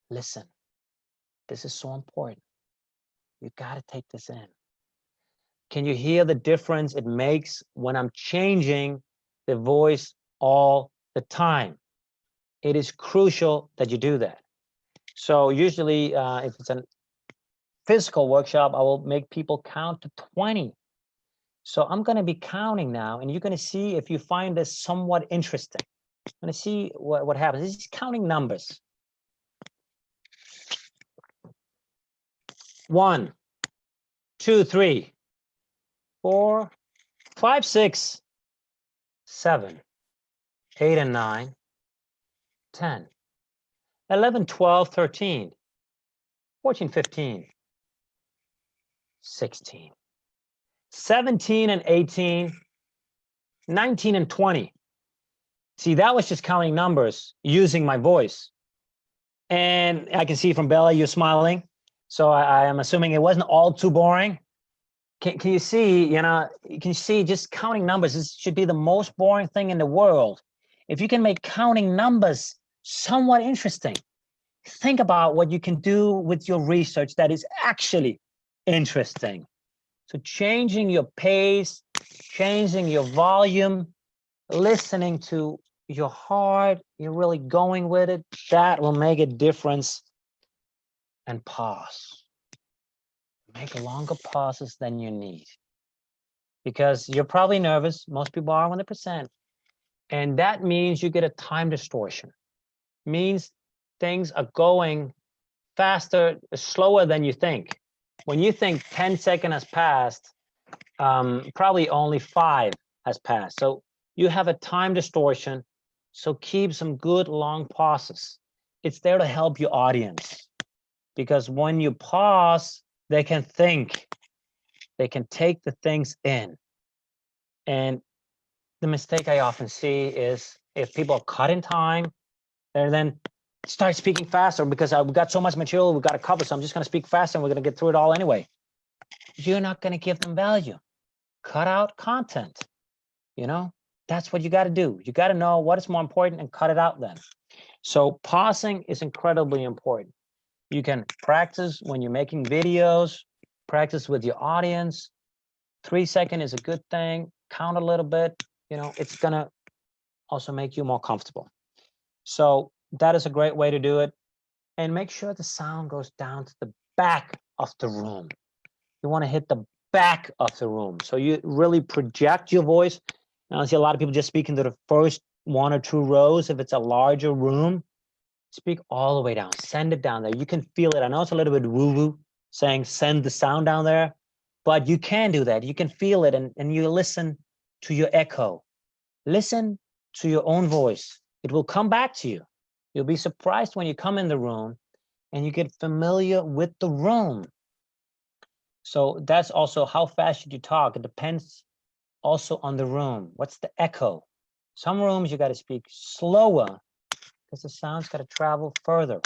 Listen, this is so important. You got to take this in. Can you hear the difference it makes when I'm changing the voice all the time? It is crucial that you do that. So usually if it's a physical workshop, I will make people count to 20. So I'm going to be counting now, and you're going to see if you find this somewhat interesting. I'm going to see what happens. This is counting numbers. 1, 2, 3, 4, 5, 6, 7, 8, and 9, 10, 11, 12, 13, 14, 15, 16, 17, and 18, 19, and 20. See, that was just counting numbers using my voice. And I can see from Bella, you're smiling. So I am assuming it wasn't all too boring. can you see, you can see just counting numbers. This should be the most boring thing in the world. If you can make counting numbers somewhat interesting, think about what you can do with your research that is actually interesting. So changing your pace, changing your volume, listening to your heart, you're really going with it, that will make a difference. And pause. Make longer pauses than you need. Because you're probably nervous. Most people are 100%. And that means you get a time distortion. Means things are going faster, slower than you think. When you think 10 seconds has passed, probably only 5 has passed. So you have a time distortion. So keep some good long pauses. It's there to help your audience. Because when you pause, they can think. They can take the things in. And the mistake I often see is if people are cut in time, they then start speaking faster because we've got so much material we've got to cover, so I'm just going to speak faster and we're going to get through it all anyway. You're not going to give them value. Cut out content. That's what you got to do. You got to know what is more important and cut it out then. So pausing is incredibly important. You can practice when you're making videos, practice with your audience. 3 seconds is a good thing. Count a little bit. It's going to also make you more comfortable. So that is a great way to do it. And make sure the sound goes down to the back of the room. You want to hit the back of the room. So you really project your voice. Now, I see a lot of people just speak into the first 1 or 2 rows. If it's a larger room, speak all the way down. Send it down there. You can feel it. I know it's a little bit woo-woo saying send the sound down there, but you can do that. You can feel it, and you listen to your echo. Listen to your own voice. It will come back to you. You'll be surprised when you come in the room and you get familiar with the room. So that's also how fast should you talk. It depends also on the room. What's the echo? Some rooms you got to speak slower because the sound's got to travel further.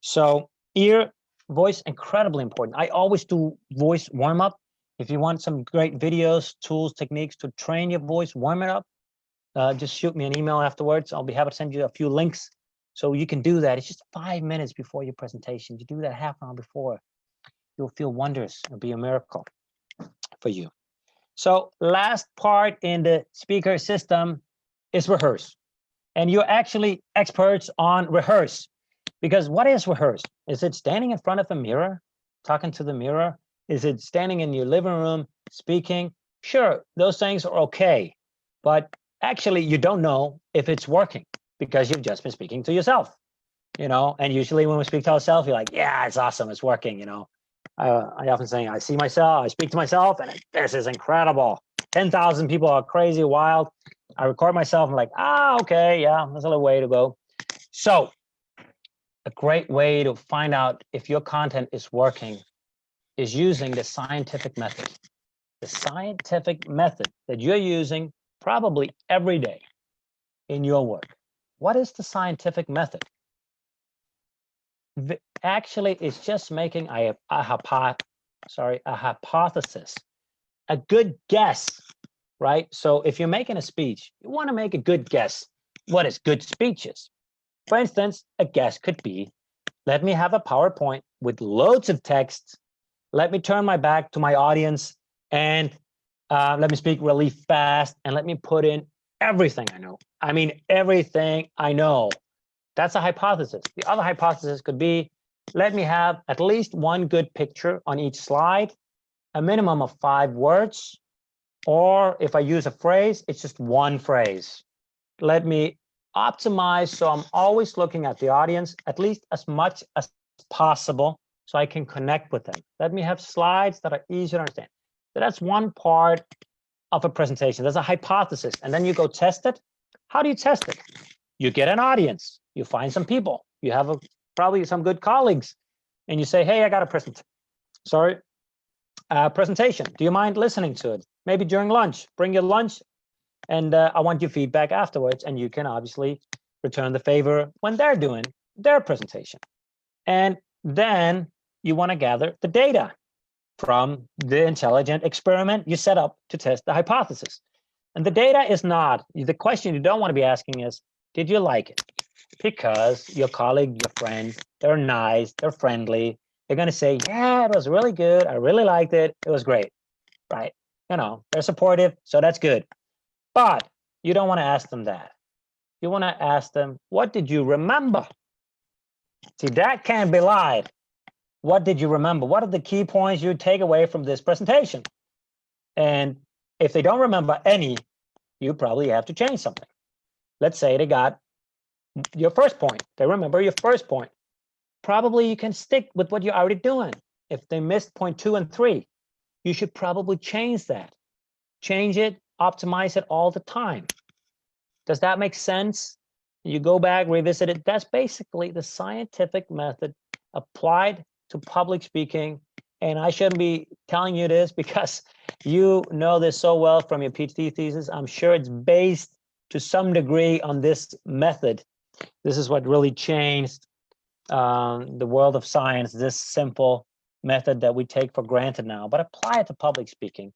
So ear, voice, incredibly important. I always do voice warm-up. If you want some great videos, tools, techniques to train your voice, warm it up, just shoot me an email afterwards. I'll be happy to send you a few links so you can do that. It's just 5 minutes before your presentation. You do that half an hour before. You'll feel wonders. It'll be a miracle for you. So last part in the speaker system is rehearse. And you're actually experts on rehearse. Because what is rehearse? Is it standing in front of a mirror, talking to the mirror? Is it standing in your living room, speaking? Sure, those things are okay. But actually, you don't know if it's working because you've just been speaking to yourself. And usually when we speak to ourselves, you're like, yeah, it's awesome, it's working, I often say, I see myself, I speak to myself, and this is incredible. 10,000 people are crazy, wild. I record myself, I'm like, okay, yeah, there's a little way to go. So a great way to find out if your content is working is using the scientific method. The scientific method that you're using probably every day in your work. What is the scientific method? Actually, it's just making a hypothesis, a good guess, right? So if you're making a speech, you want to make a good guess. What is good speeches? For instance, a guess could be, let me have a PowerPoint with loads of text. Let me turn my back to my audience and let me speak really fast and let me put in everything I know. I mean, everything I know. That's a hypothesis. The other hypothesis could be, let me have at least one good picture on each slide, a minimum of 5 words, or if I use a phrase, it's just one phrase. Let me optimize so I'm always looking at the audience at least as much as possible so I can connect with them. Let me have slides that are easy to understand. So that's one part of a presentation. There's a hypothesis, and then you go test it. How do you test it? You get an audience. You find some people. You have probably some good colleagues, and you say, hey, I got a presentation. Do you mind listening to it? Maybe during lunch. Bring your lunch, and I want your feedback afterwards, and you can obviously return the favor when they're doing their presentation. And then you want to gather the data. from the intelligent experiment you set up to test the hypothesis. And the data is not, the question you don't want to be asking is, did you like it? Because your colleague, your friend, they're nice, they're friendly. They're going to say, yeah, it was really good. I really liked it. It was great, right? You know, they're supportive, so that's good. But you don't want to ask them that. You want to ask them, what did you remember? See, that can't be lied. What did you remember? What are the key points you take away from this presentation? And if they don't remember any, you probably have to change something. Let's say they got your first point. They remember your first point. Probably you can stick with what you're already doing. If they missed point 2 and 3, you should probably change that. Change it, optimize it all the time. Does that make sense? You go back, revisit it. That's basically the scientific method applied to public speaking. And I shouldn't be telling you this because you know this so well from your PhD thesis. I'm sure it's based to some degree on this method. This is what really changed the world of science, this simple method that we take for granted now, but apply it to public speaking.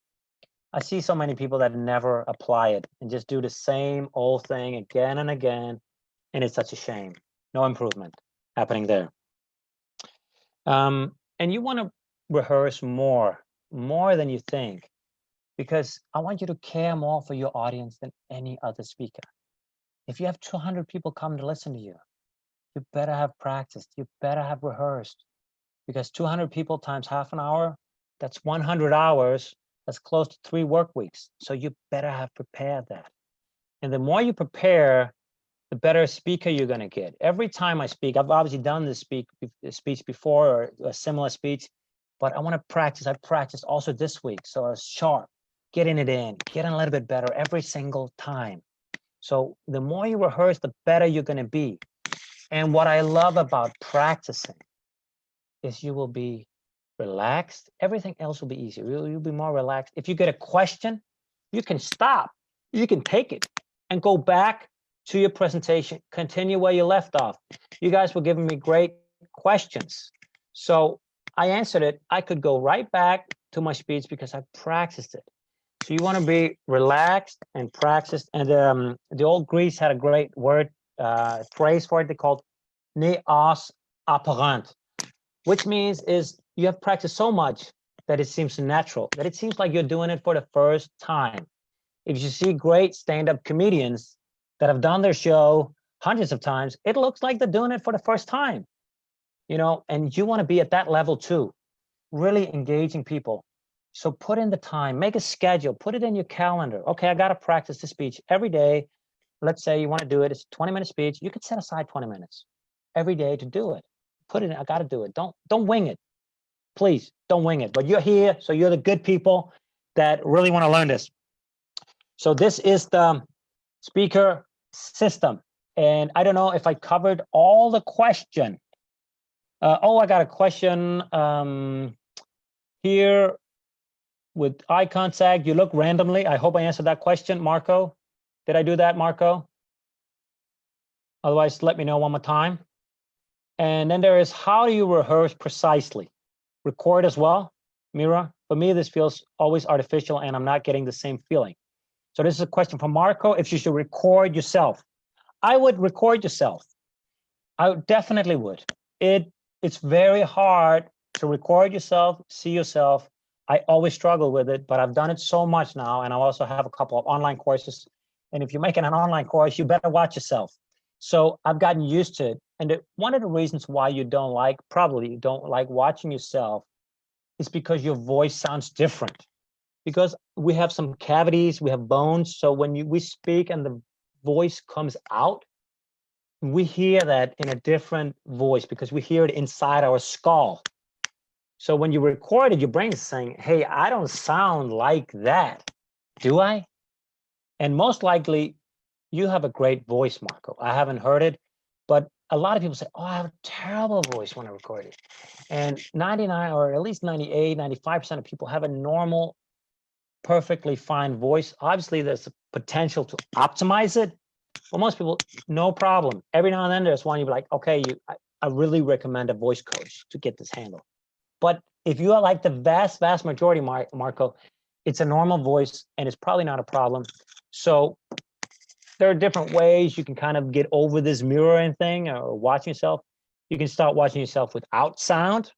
I see so many people that never apply it and just do the same old thing again and again, and it's such a shame. No improvement happening there. And you want to rehearse more than you think, because I want you to care more for your audience than any other speaker. If you have 200 people come to listen to you, you better have practiced, you better have rehearsed, because 200 people times half an hour, that's 100 hours, that's close to 3 work weeks. So you better have prepared that. And the more you prepare, the better speaker you're going to get. Every time I speak, I've obviously done this speech before, or a similar speech, but I want to practice. I practiced also this week, so I was sharp, getting it in, getting a little bit better every single time. So the more you rehearse, the better you're going to be. And what I love about practicing is you will be relaxed. Everything else will be easier. You'll be more relaxed. If you get a question, you can stop. You can take it and go back to your presentation, continue where you left off. You guys were giving me great questions. So I answered it. I could go right back to my speech because I practiced it. So you want to be relaxed and practiced. And the old Greeks had a great word, phrase for it. They called neos apparent, which means is you have practiced so much that it seems natural, that it seems like you're doing it for the first time. If you see great stand-up comedians that have done their show hundreds of times, it looks like they're doing it for the first time, you know, and you want to be at that level too, really engaging people. So put in the time, make a schedule, put it in your calendar. Okay, I got to practice the speech every day. Let's say you want to do it, it's a 20-minute speech. You could set aside 20 minutes every day to do it. Put it in, I got to do it. Don't wing it. Please don't wing it. But you're here, so you're the good people that really want to learn this. So this is the speaker system. And I don't know if I covered all the question. Oh, I got a question here with eye contact. You look randomly. I hope I answered that question, Marco. Did I do that, Marco? Otherwise, let me know one more time. And then there is, how do you rehearse precisely? Record as well, Mira? For me, this feels always artificial and I'm not getting the same feeling. So this is a question from Marco, if you should record yourself. I would record yourself. I definitely would. It's very hard to record yourself, see yourself. I always struggle with it, but I've done it so much now, and I also have a couple of online courses. And if you're making an online course, you better watch yourself. So I've gotten used to it. And one of the reasons why you probably don't like watching yourself is because your voice sounds different. Because we have some cavities, we have bones. So when we speak and the voice comes out, we hear that in a different voice because we hear it inside our skull. So when you record it, your brain is saying, hey, I don't sound like that, do I? And most likely, you have a great voice, Marco. I haven't heard it, but a lot of people say, oh, I have a terrible voice when I record it. And 99 or at least 98, 95% of people have a normal, perfectly fine voice. Obviously, there's a potential to optimize it. For most people, no problem. Every now and then, there's one you'll be like, okay, I really recommend a voice coach to get this handle. But if you are like the vast majority, Marco, it's a normal voice and it's probably not a problem. So there are different ways you can kind of get over this mirroring thing or watching yourself. You can start watching yourself without sound.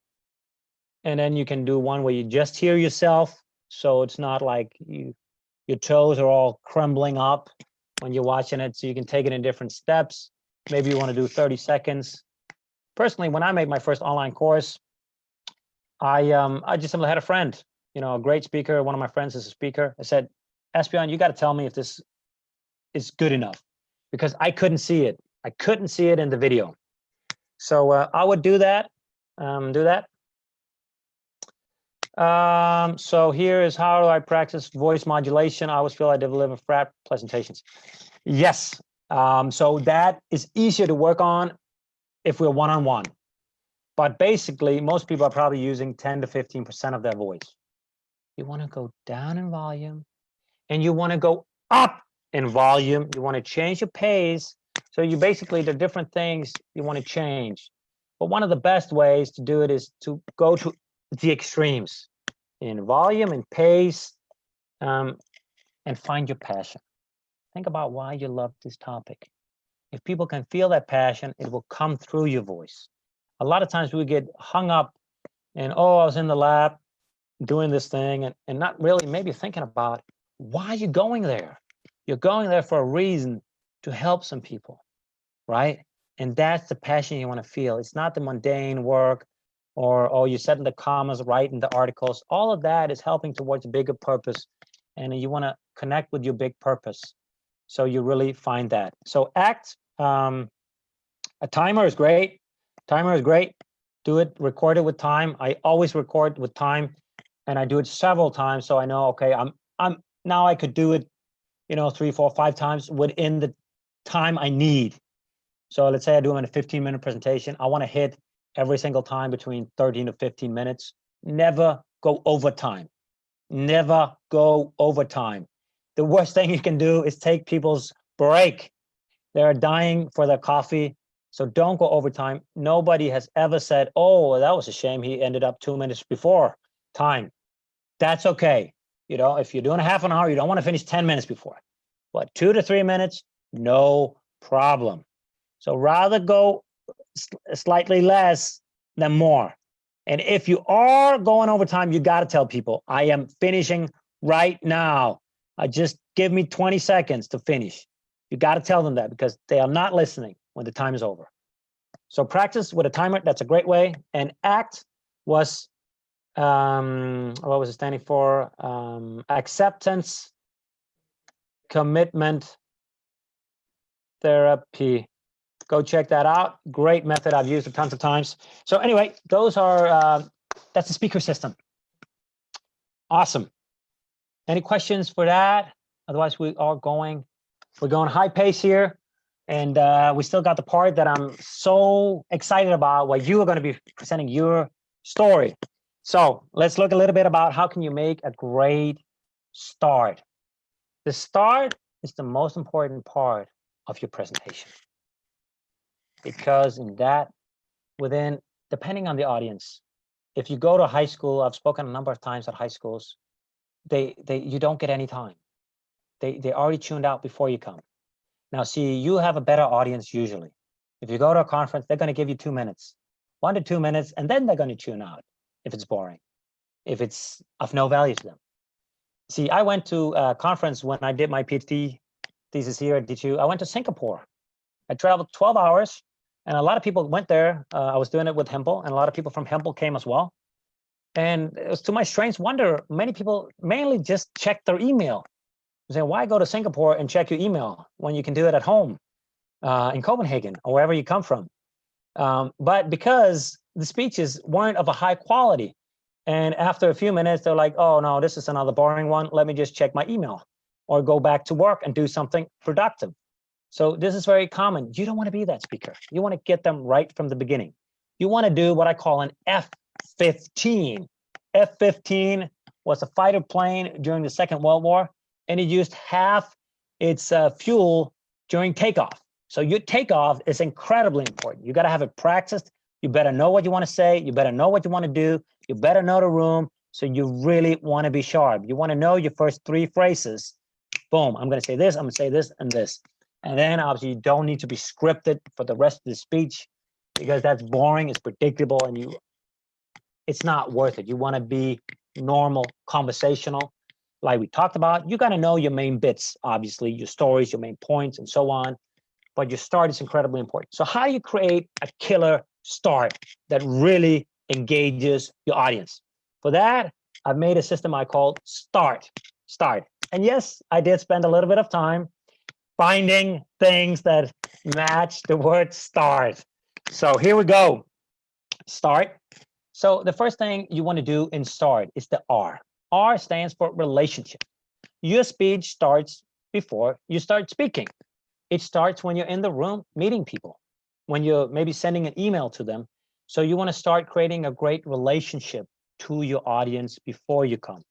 And then you can do one where you just hear yourself. So it's not like your toes are all crumbling up when you're watching it. So you can take it in different steps. Maybe you want to do 30 seconds. Personally, when I made my first online course, I just simply had a friend, a great speaker. One of my friends is a speaker. I said, Asbjørn, you got to tell me if this is good enough, because I couldn't see it. I couldn't see it in the video. So I would do that. So here is how do I practice voice modulation. I always feel I deliver flat presentations. Yes. So that is easier to work on if we're one-on-one. But basically, most people are probably using 10 to 15% of their voice. You want to go down in volume and you want to go up in volume. You want to change your pace. So you basically, the different things you want to change. But one of the best ways to do it is to go to the extremes in volume and pace, and find your passion. Think about why you love this topic. If people can feel that passion, it will come through your voice. A lot of times we get hung up and, oh, I was in the lab doing this thing and not really maybe thinking about why you're going there. You're going there for a reason, to help some people, right? And that's the passion you want to feel. It's not the mundane work or, oh, you said in the commas, right in the articles. All of that is helping towards a bigger purpose. And you want to connect with your big purpose. So you really find that. So ACT, a timer is great. Timer is great. Do it, record it with time. I always record with time, and I do it several times. So I know, okay, I'm now I could do it, 3, 4, 5 times within the time I need. So let's say I do them in a 15-minute presentation. I want to hit every single time between 13 to 15 minutes. Never go over time. Never go over time. The worst thing you can do is take people's break. They're dying for their coffee. So don't go over time. Nobody has ever said, oh, that was a shame he ended up 2 minutes before time. That's okay. If you're doing a half an hour, you don't want to finish 10 minutes before. But 2 to 3 minutes, no problem. So rather go slightly less than more. And if you are going over time, you got to tell people, I am finishing right now. Just give me 20 seconds to finish. You got to tell them that, because they are not listening when the time is over. So practice with a timer. That's a great way. And ACT was, what was it standing for? Acceptance, commitment, therapy. Go check that out. Great method. I've used it tons of times. So anyway, those are, that's the speaker system. Awesome. Any questions for that? Otherwise, we're going high pace here. And we still got the part that I'm so excited about, where you are going to be presenting your story. So let's look a little bit about how can you make a great start. The start is the most important part of your presentation. Because in that, depending on the audience, if you go to high school, I've spoken a number of times at high schools, you don't get any time. They already tuned out before you come. Now, see, you have a better audience usually. If you go to a conference, they're going to give you 2 minutes, 1 to 2 minutes, and then they're going to tune out if it's boring, if it's of no value to them. See, I went to a conference when I did my PhD thesis here at DTU. I went to Singapore. I traveled 12 hours, and a lot of people went there. I was doing it with Hempel, and a lot of people from Hempel came as well. And it was to my strange wonder, many people mainly just checked their email. Say, why go to Singapore and check your email when you can do it at home in Copenhagen or wherever you come from? But because the speeches weren't of a high quality, and after a few minutes, they're like, oh, no, this is another boring one. Let me just check my email or go back to work and do something productive. So this is very common. You don't want to be that speaker. You want to get them right from the beginning. You want to do what I call an F-15. F-15 was a fighter plane during the Second World War, and it used half its fuel during takeoff. So your takeoff is incredibly important. You got to have it practiced. You better know what you want to say. You better know what you want to do. You better know the room. So you really want to be sharp. You want to know your first 3 phrases. Boom, I'm going to say this, I'm going to say this and this. And then obviously you don't need to be scripted for the rest of the speech because that's boring, it's predictable, and it's not worth it. You want to be normal, conversational, like we talked about. You got to know your main bits, obviously, your stories, your main points, and so on. But your start is incredibly important. So how do you create a killer start that really engages your audience? For that, I've made a system I call Start. And yes, I did spend a little bit of time finding things that match the word start. So here we go. Start. So the first thing you want to do in start is the R. R stands for relationship. Your speech starts before you start speaking. It starts when you're in the room meeting people, when you're maybe sending an email to them. So you want to start creating a great relationship to your audience before you come.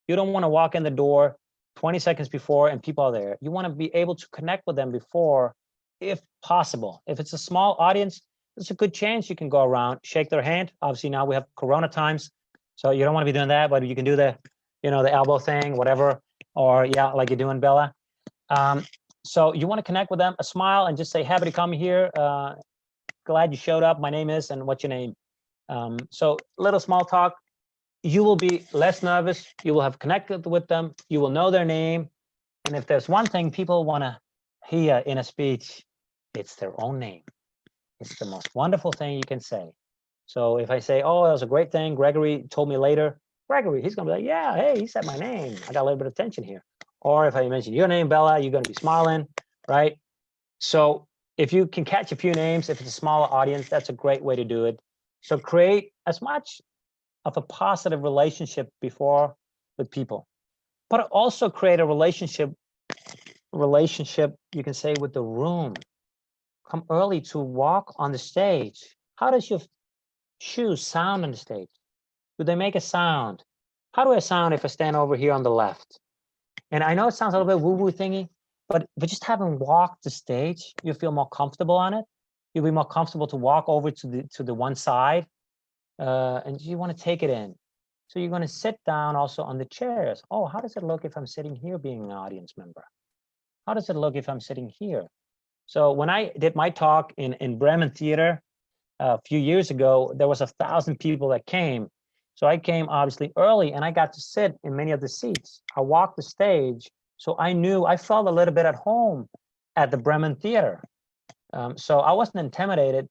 You don't want to walk in the door 20 seconds before and people are there. You want to be able to connect with them before, if possible. If it's a small audience, there's a good chance you can go around, shake their hand. Obviously now we have Corona times, so you don't want to be doing that, but you can do the, the elbow thing, whatever, or yeah, like you're doing, Bella. So you want to connect with them, a smile, and just say, happy to come here. Glad you showed up. My name is, and what's your name? So little small talk. You will be less nervous. You will have connected with them. You will know their name. And if there's one thing people want to hear in a speech, it's their own name. It's the most wonderful thing you can say. So if I say, oh, that was a great thing, Gregory told me later, Gregory, he's going to be like, yeah, hey, he said my name. I got a little bit of attention here. Or if I mention your name, Bella, you're going to be smiling, right? So if you can catch a few names, if it's a smaller audience, that's a great way to do it. So create as much of a positive relationship before with people, but also create a relationship, you can say, with the room. Come early to walk on the stage. How does your shoes sound on the stage? Do they make a sound? How do I sound if I stand over here on the left? And I know it sounds a little bit woo-woo thingy, but just having walked the stage, you feel more comfortable on it. You'll be more comfortable to walk over to the one side, and you want to take it in. So you're going to sit down also on the chairs. Oh, how does it look if I'm sitting here being an audience member? How does it look if I'm sitting here? So when I did my talk in Bremen Theater a few years ago, there was 1,000 people that came. So I came obviously early and I got to sit in many of the seats. I walked the stage. So I felt a little bit at home at the Bremen Theater. So I wasn't intimidated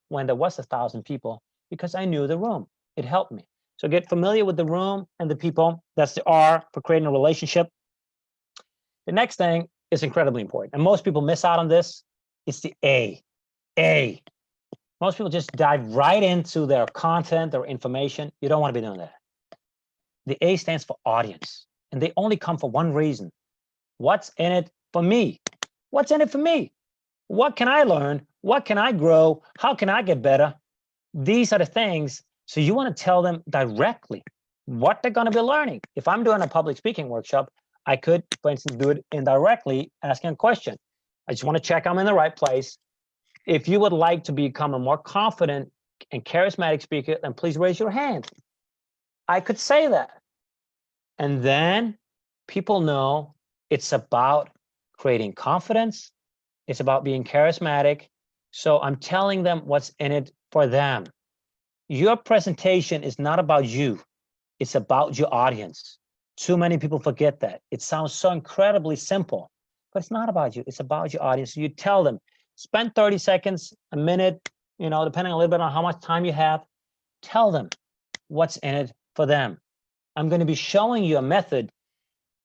when there was 1,000 people because I knew the room. It helped me. So get familiar with the room and the people. That's the R for creating a relationship. The next thing is incredibly important. And most people miss out on this. It's the A. A. Most people just dive right into their content, their information. You don't want to be doing that. The A stands for audience. And they only come for one reason. What's in it for me? What's in it for me? What can I learn? What can I grow? How can I get better? These are the things. So you want to tell them directly what they're going to be learning. If I'm doing a public speaking workshop, I could, for instance, do it indirectly, asking a question. I just want to check I'm in the right place. If you would like to become a more confident and charismatic speaker, then please raise your hand. I could say that. And then people know it's about creating confidence. It's about being charismatic. So I'm telling them what's in it for them. Your presentation is not about you. It's about your audience. Too many people forget that. It sounds so incredibly simple, but it's not about you. It's about your audience. So you tell them, spend 30 seconds, a minute, depending a little bit on how much time you have, tell them what's in it for them. I'm going to be showing you a method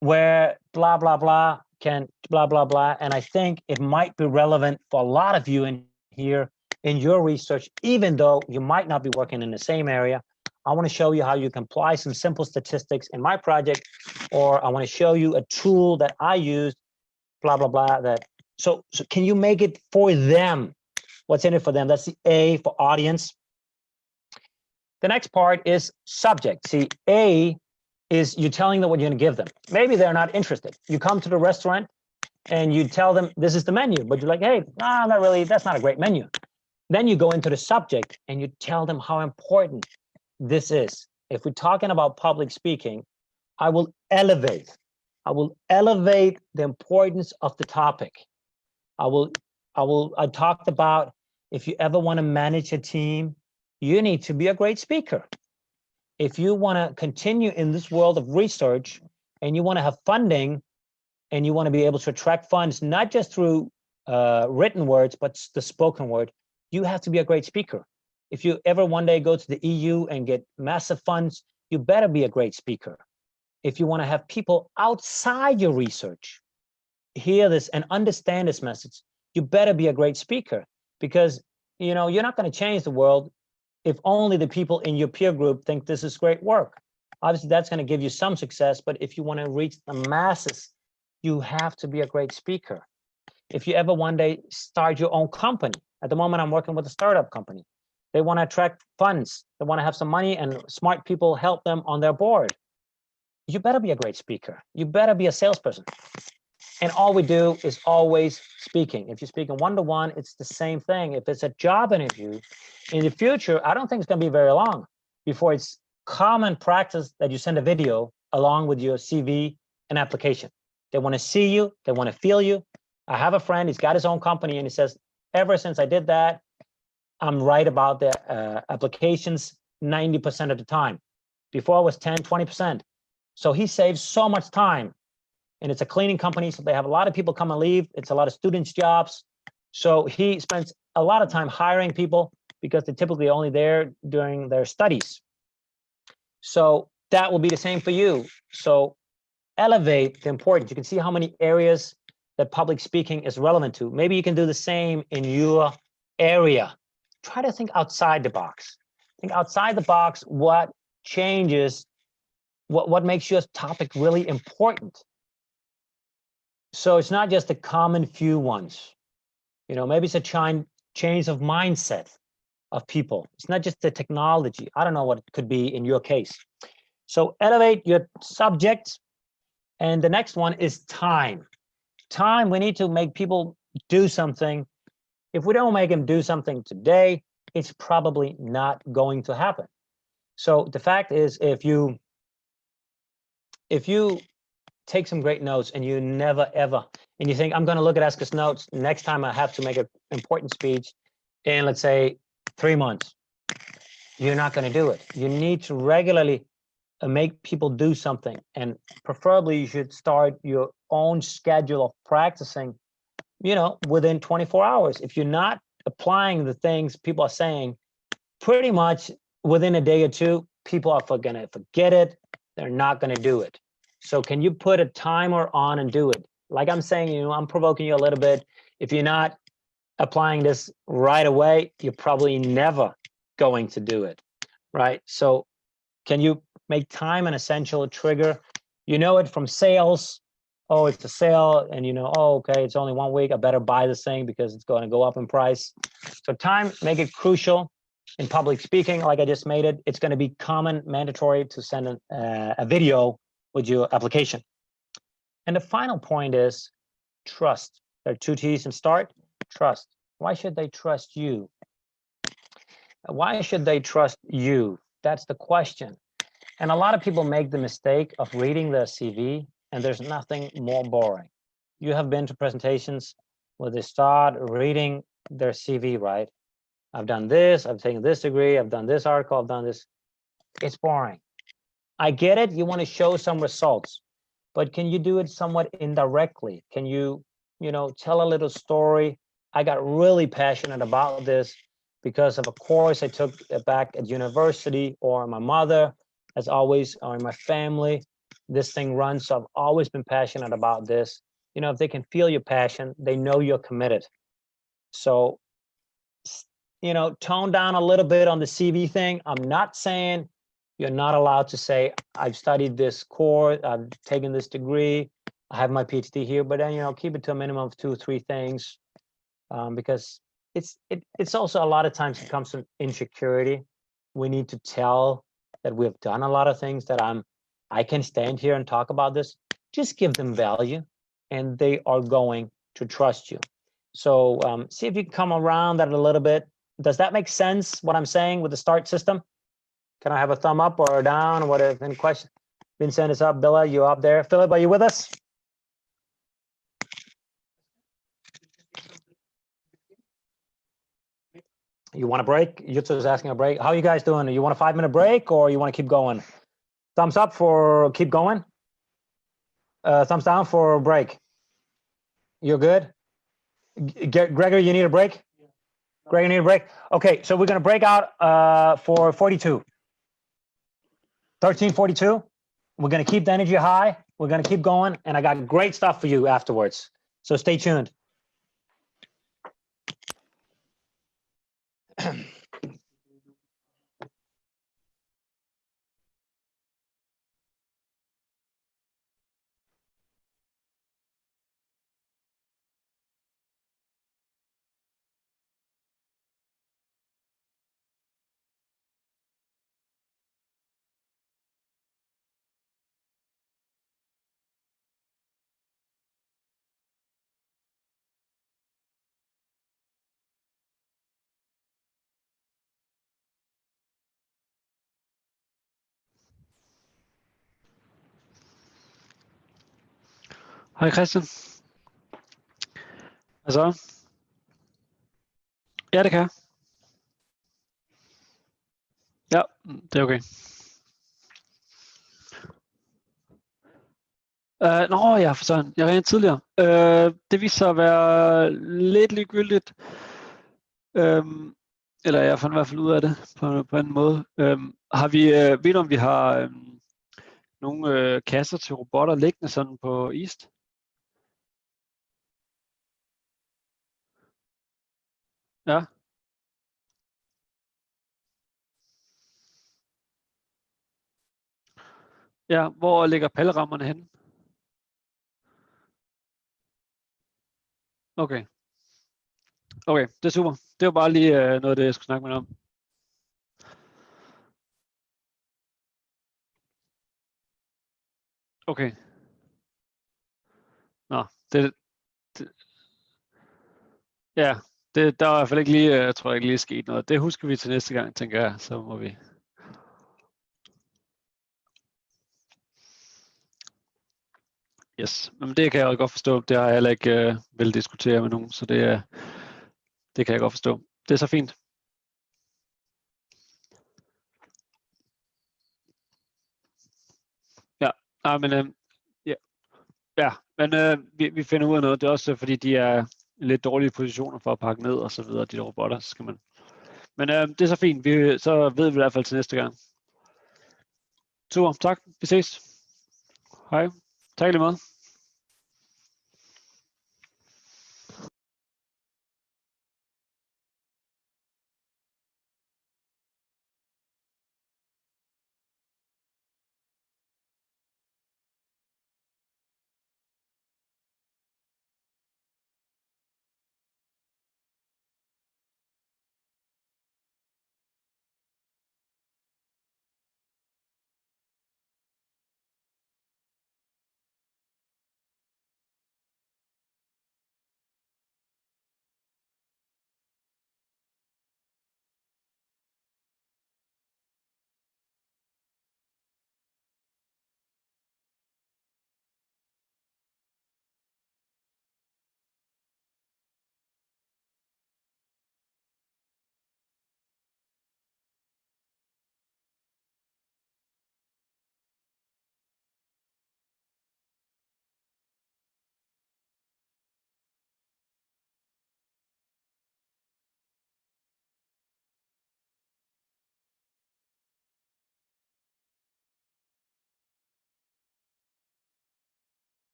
where blah, blah, blah can blah, blah, blah. And I think it might be relevant for a lot of you in here in your research, even though you might not be working in the same area. I want to show you how you can apply some simple statistics in my project, or I want to show you a tool that I used, blah, blah, blah. So can you make it for them? What's in it for them? That's the A for audience. The next part is subject. See, A is you telling them what you're going to give them. Maybe they're not interested. You come to the restaurant and you tell them this is the menu, but you're like, hey, nah, not really. That's not a great menu. Then you go into the subject and you tell them how important this is. if we're talking about public speaking, I will elevate the importance of the topic. I talked about, if you ever want to manage a team, you need to be a great speaker. If you want to continue in this world of research and you want to have funding and you want to be able to attract funds, not just through written words, but the spoken word, you have to be a great speaker. If you ever one day go to the EU and get massive funds, you better be a great speaker. If you want to have people outside your research hear this and understand this message, you better be a great speaker, because you're not going to change the world if only the people in your peer group think this is great work. Obviously, that's going to give you some success, but if you want to reach the masses, you have to be a great speaker. If you ever one day start your own company, at the moment I'm working with a startup company. They want to attract funds. They want to have some money and smart people help them on their board. You better be a great speaker. You better be a salesperson. And all we do is always speaking. If you're speaking one-to-one, it's the same thing. If it's a job interview, in the future, I don't think it's going to be very long before it's common practice that you send a video along with your CV and application. They want to see you. They want to feel you. I have a friend, he's got his own company, and he says, ever since I did that, I'm right about the applications 90% of the time. Before it was 10, 20%. So he saves so much time. And it's a cleaning company, so they have a lot of people come and leave. It's a lot of students' jobs. So he spends a lot of time hiring people because they're typically only there during their studies. So that will be the same for you. So elevate the importance. You can see how many areas that public speaking is relevant to. Maybe you can do the same in your area. Try to think outside the box. Think outside the box, what changes, what makes your topic really important. So it's not just the common few ones. Maybe it's a change of mindset of people. It's not just the technology. I don't know what it could be in your case. So elevate your subject. And the next one is time. Time, we need to make people do something. If we don't make them do something today, it's probably not going to happen. So the fact is, if you take some great notes and you never ever, and you think, I'm going to look at Asger's notes next time I have to make an important speech in, let's say, 3 months, you're not going to do it. You need to regularly make people do something, and preferably you should start your own schedule of practicing, within 24 hours. If you're not applying the things people are saying, pretty much within a day or two, people are going to forget it. They're not going to do it. So can you put a timer on and do it? Like I'm saying, I'm provoking you a little bit. If you're not applying this right away, you're probably never going to do it, right? So can you make time an essential trigger? You know it from sales. Oh, it's a sale, and oh, okay, it's only 1 week. I better buy this thing because it's going to go up in price. So time, make it crucial. In public speaking, like I just made it, it's going to be common, mandatory to send a video with your application. And the final point is trust. There are 2 T's in START. Trust. Why should they trust you? Why should they trust you? That's the question. And a lot of people make the mistake of reading their CV, and there's nothing more boring. You have been to presentations where they start reading their CV, right? I've done this, I've taken this degree, I've done this article, I've done this. It's boring. I get it, you want to show some results, but can you do it somewhat indirectly? Can you, tell a little story? I got really passionate about this because of a course I took back at university, or my mother has always, or my family, this thing runs. So I've always been passionate about this. If they can feel your passion, they know you're committed. So, tone down a little bit on the CV thing. I'm not saying you're not allowed to say, I've studied this course, I've taken this degree, I have my PhD here, but then, keep it to a minimum of 2 or 3 things, because it's also a lot of times it comes from insecurity. We need to tell that we've done a lot of things, that I can stand here and talk about this. Just give them value, and they are going to trust you. So see if you can come around that a little bit. Does that make sense, what I'm saying with the START system? Can I have a thumb up or down? What if any question? Vincent is up. Billa, you up there? Philip, are you with us? You want a break? Jutta is asking a break. How are you guys doing? You want a 5-minute break or you want to keep going? Thumbs up for keep going. Thumbs down for break. You're good? Gregory, you need a break? Gregory, need a break? Okay, so we're going to break out for 42. 13:42. We're going to keep the energy high. We're going to keep going. And I got great stuff for you afterwards. So stay tuned. Hej Christian. Hvad så? Ja, det kan jeg. Ja, det er okay. Nå ja, for sådan. Jeg ringede tidligere. Det viste sig at være lidt ligegyldigt. Eller jeg fandt i hvert fald ud af det på en måde. Ved du, om vi har nogle kasser til robotter liggende sådan på East? Ja. Ja, hvor ligger pallerammerne henne? Okay. Okay, det er super. Det var bare lige noget af det, jeg skulle snakke med dig om. Okay. Nå, ja, der var i hvert fald ikke lige, jeg tror ikke lige sket noget. Det husker vi til næste gang, tænker jeg, så må vi. Yes, men det kan jeg også godt forstå. Det har jeg heller ikke vil diskutere med nogen, så det kan jeg godt forstå. Det er så fint. Ja, men vi finder ud af noget. Det er også fordi, de er lidt dårlige positioner for at pakke ned og så videre, de der robotter, så skal man. Men det er så fint. Så ved vi i hvert fald til næste gang. Super, tak. Vi ses. Hej. Tak lige meget.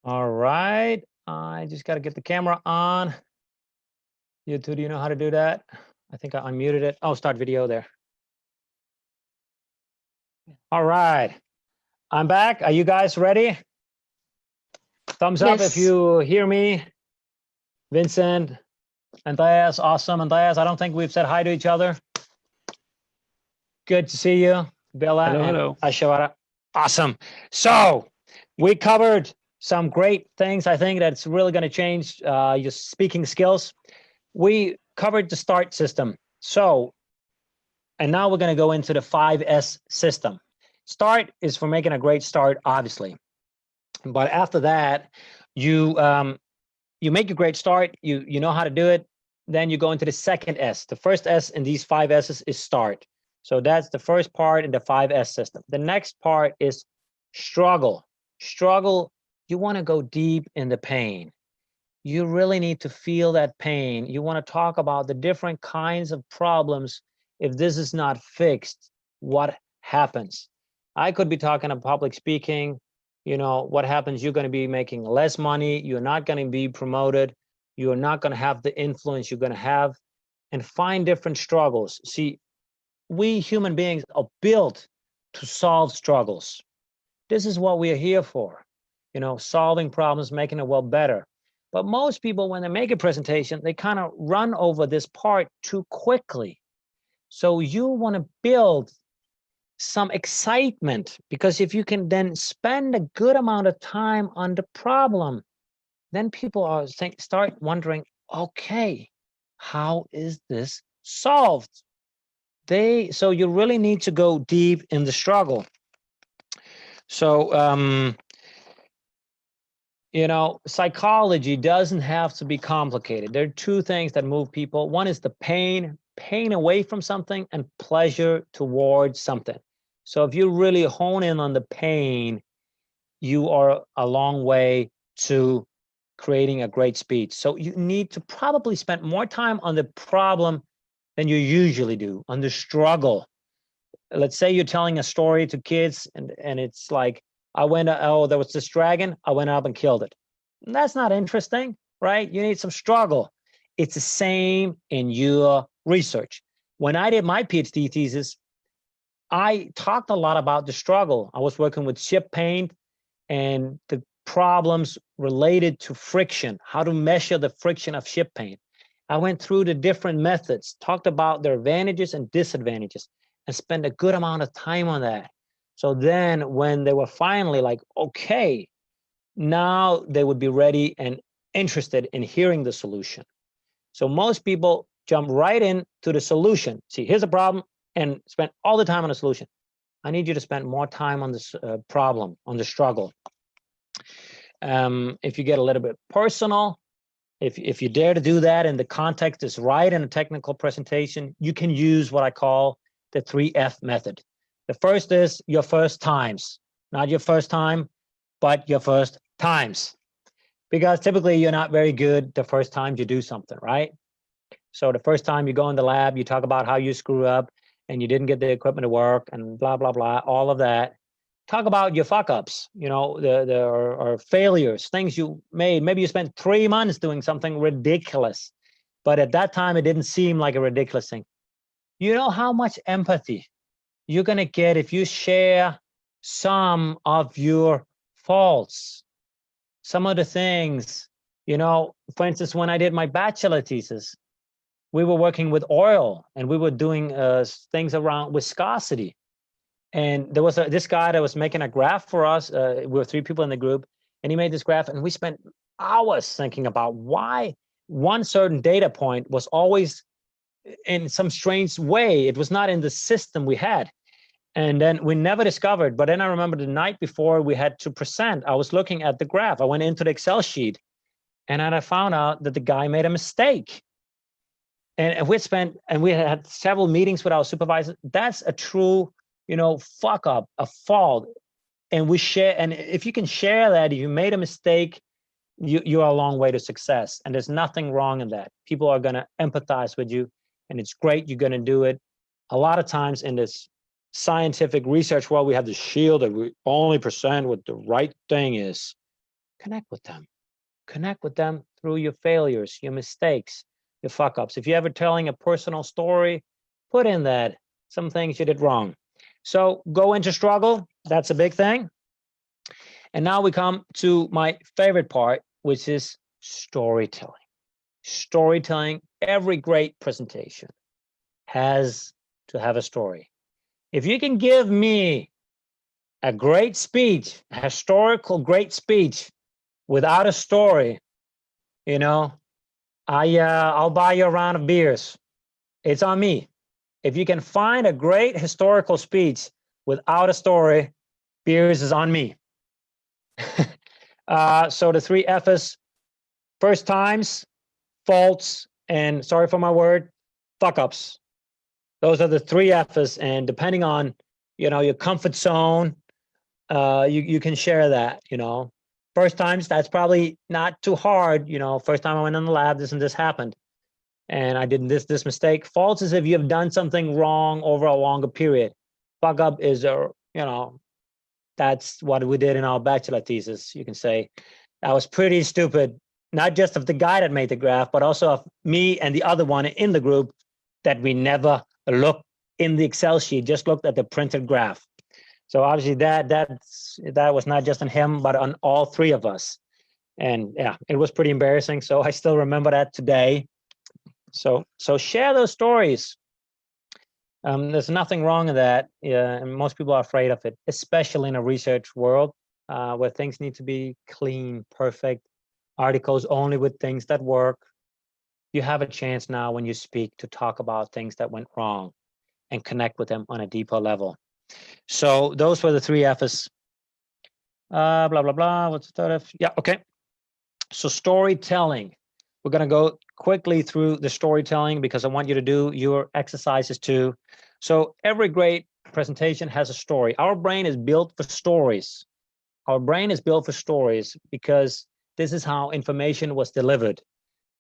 All right. I just got to get the camera on. You two, do you know how to do that? I think I unmuted it. Oh, start video there. All right. I'm back. Are you guys ready? Thumbs up if Yes. you hear me. Vincent, Andreas, awesome. Andreas, I don't think we've said hi to each other. Good to see you. Bella Hello, and hello. Ashwara. Awesome. So we covered some great things. I think that's really going to change your speaking skills. We covered the START system. So, and now we're going to go into the 5S system. START is for making a great start, obviously. But after that, you make a great start. You know how to do it. Then you go into the second S. The first S in these 5 S's is start. So that's the first part in the 5S system. The next part is struggle. Struggle, you want to go deep in the pain. You really need to feel that pain. You want to talk about the different kinds of problems. If this is not fixed, what happens? I could be talking about public speaking. You know, what happens? You're going to be making less money. You're not going to be promoted. You're not going to have the influence you're going to have. And find different struggles. See, we human beings are built to solve struggles. This is what we are here for. You know, solving problems, making the world better. But most people, when they make a presentation, they kind of run over this part too quickly. So you want to build some excitement, because if you can then spend a good amount of time on the problem, then people are start wondering, okay, how is this solved? So you really need to go deep in the struggle. So, you know, psychology doesn't have to be complicated. There are two things that move people. One is the pain away from something, and pleasure towards something. So if you really hone in on the pain, you are a long way to creating a great speech. So you need to probably spend more time on the problem than you usually do, on the struggle. Let's say you're telling a story to kids, and it's like, there was this dragon, I went up and killed it. That's not interesting, right? You need some struggle. It's the same in your research. When I did my PhD thesis, I talked a lot about the struggle. I was working with ship paint and the problems related to friction, how to measure the friction of ship paint. I went through the different methods, talked about their advantages and disadvantages, and spent a good amount of time on that. So then when they were finally like, okay, now they would be ready and interested in hearing the solution. So most people jump right into the solution. See, here's a problem, and spend all the time on the solution. I need you to spend more time on this problem, on the struggle. If you get a little bit personal, if you dare to do that and the context is right in a technical presentation, you can use what I call the 3F method. The first is your first times, not your first time, but your first times. Because typically you're not very good the first time you do something, right? So the first time you go in the lab, you talk about how you screw up and you didn't get the equipment to work and blah, blah, blah, all of that. Talk about your fuck ups, you know, or failures, things you made. Maybe you spent 3 months doing something ridiculous, but at that time it didn't seem like a ridiculous thing. You know how much empathy you're going to get if you share some of your faults, some of the things, you know. For instance, when I did my bachelor thesis, we were working with oil and we were doing things around viscosity. And there was this guy that was making a graph for us. We were 3 people in the group, and he made this graph, and we spent hours thinking about why one certain data point was always in some strange way. It was not in the system we had. And then we never discovered. But then I remember the night before we had to present, I was looking at the graph. I went into the Excel sheet, and then I found out that the guy made a mistake. And we had several meetings with our supervisor. That's a true, you know, fuck up, a fault. And we share, and if you can share that, if you made a mistake, you're a long way to success. And there's nothing wrong in that. People are going to empathize with you, and it's great you're going to do it. A lot of times in this scientific research world, we have the shield that we only present what the right thing is. connect with them. Connect with them through your failures, your mistakes, your fuck ups. If you're ever telling a personal story, put in that some things you did wrong. So go into struggle. That's a big thing. And now we come to my favorite part, which is storytelling. Storytelling. Every great presentation has to have a story. If you can give me a great speech, a historical great speech without a story, you know, I'll buy you a round of beers. It's on me. If you can find a great historical speech without a story, beers is on me. So the 3 F's: first times, faults, and sorry for my word, fuck ups. Those are the 3 F's, and depending on, you know, your comfort zone, you can share that, you know. First times, that's probably not too hard, you know. First time I went in the lab, this and this happened, and I did this mistake. Faults is if you have done something wrong over a longer period. Fuck up is you know, that's what we did in our bachelor thesis. You can say that was pretty stupid, not just of the guy that made the graph, but also of me and the other one in the group, that we never looked in the Excel sheet, just looked at the printed graph. So obviously that was not just on him, but on all 3 of us. And yeah, it was pretty embarrassing. So I still remember that today. So share those stories. There's nothing wrong in that. And most people are afraid of it, especially in a research world where things need to be clean, perfect, articles only with things that work. You have a chance now when you speak to talk about things that went wrong and connect with them on a deeper level. So those were the 3 F's. Blah, blah, blah. What's the third F? Yeah, okay. So storytelling. We're going to go quickly through the storytelling because I want you to do your exercises too. So every great presentation has a story. Our brain is built for stories. Our brain is built for stories because this is how information was delivered.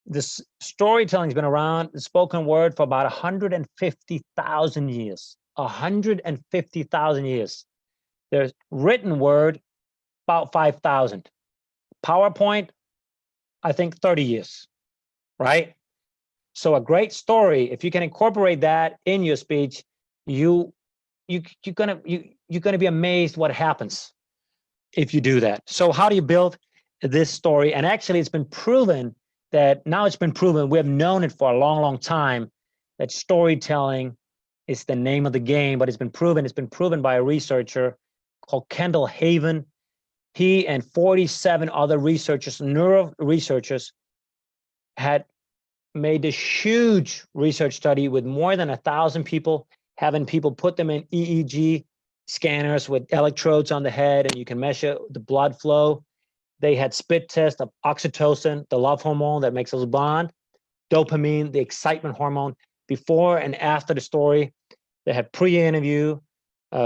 This storytelling has been around, the spoken word, for about 150,000 years. 150,000 years. There's written word, about 5,000. PowerPoint, I think 30 years, right? So a great story, if you can incorporate that in your speech, you're gonna be amazed what happens if you do that. So how do you build this story? And actually, it's been proven that now it's been proven, we have known it for a long, long time, that storytelling is the name of the game, but it's been proven by a researcher called Kendall Haven. He and 47 other researchers, neuro researchers, had made this huge research study with more than 1,000 people, having people put them in EEG scanners with electrodes on the head, and you can measure the blood flow. They had spit tests of oxytocin, the love hormone that makes us bond, dopamine, the excitement hormone, before and after the story. They had pre-interview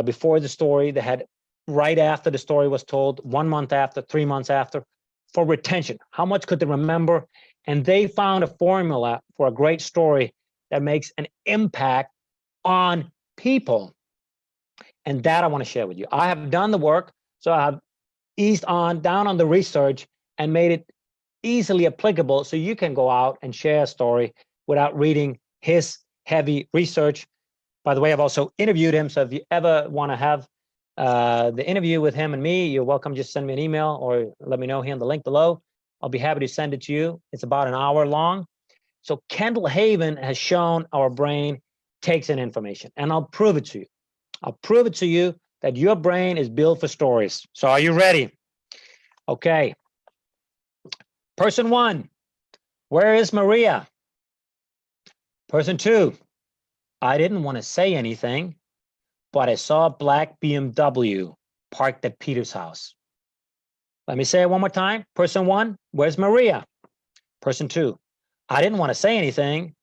before the story. They had right after the story was told, 1 month after, 3 months after, for retention. How much could they remember? And they found a formula for a great story that makes an impact on people. And that I want to share with you. I have done the work, so I have eased down on the research and made it easily applicable so you can go out and share a story without reading his heavy research. By the way, I've also interviewed him, so if you ever want to have the interview with him and me, you're welcome. Just send me an email or let me know here in the link below. I'll be happy to send it to you. It's about an hour long. So Kendall Haven has shown our brain takes in information, and I'll prove it to you. I'll prove it to you that your brain is built for stories. So are you ready? Okay. Person 1, where is Maria? Person 2, I didn't want to say anything, but I saw a black BMW parked at Peter's house. Let me say it one more time. Person 1, where's Maria? Person 2, I didn't want to say anything,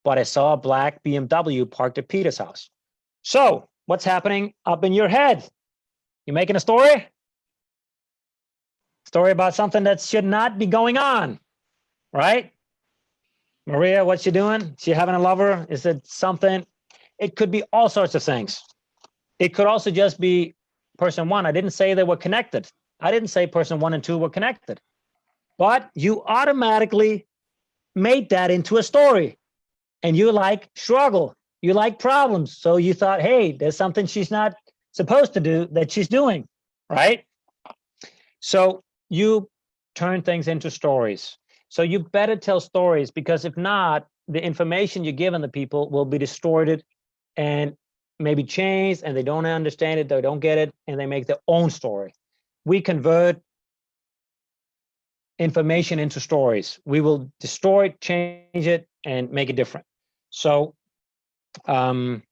but I saw a black BMW parked at Peter's house. So what's happening up in your head? You making a story? Story about something that should not be going on, right? Maria, what's she doing? She having a lover? Is it something? It could be all sorts of things. It could also just be person 1. I didn't say they were connected. I didn't say person 1 and 2 were connected, but you automatically made that into a story. And you like struggle, you like problems. So you thought, hey, there's something she's not supposed to do that she's doing, right? So you turn things into stories. So you better tell stories, because if not, the information you're giving the people will be distorted and maybe changed, and they don't understand it, they don't get it, and they make their own story. We convert information into stories. We will distort, change it, and make it different. So, and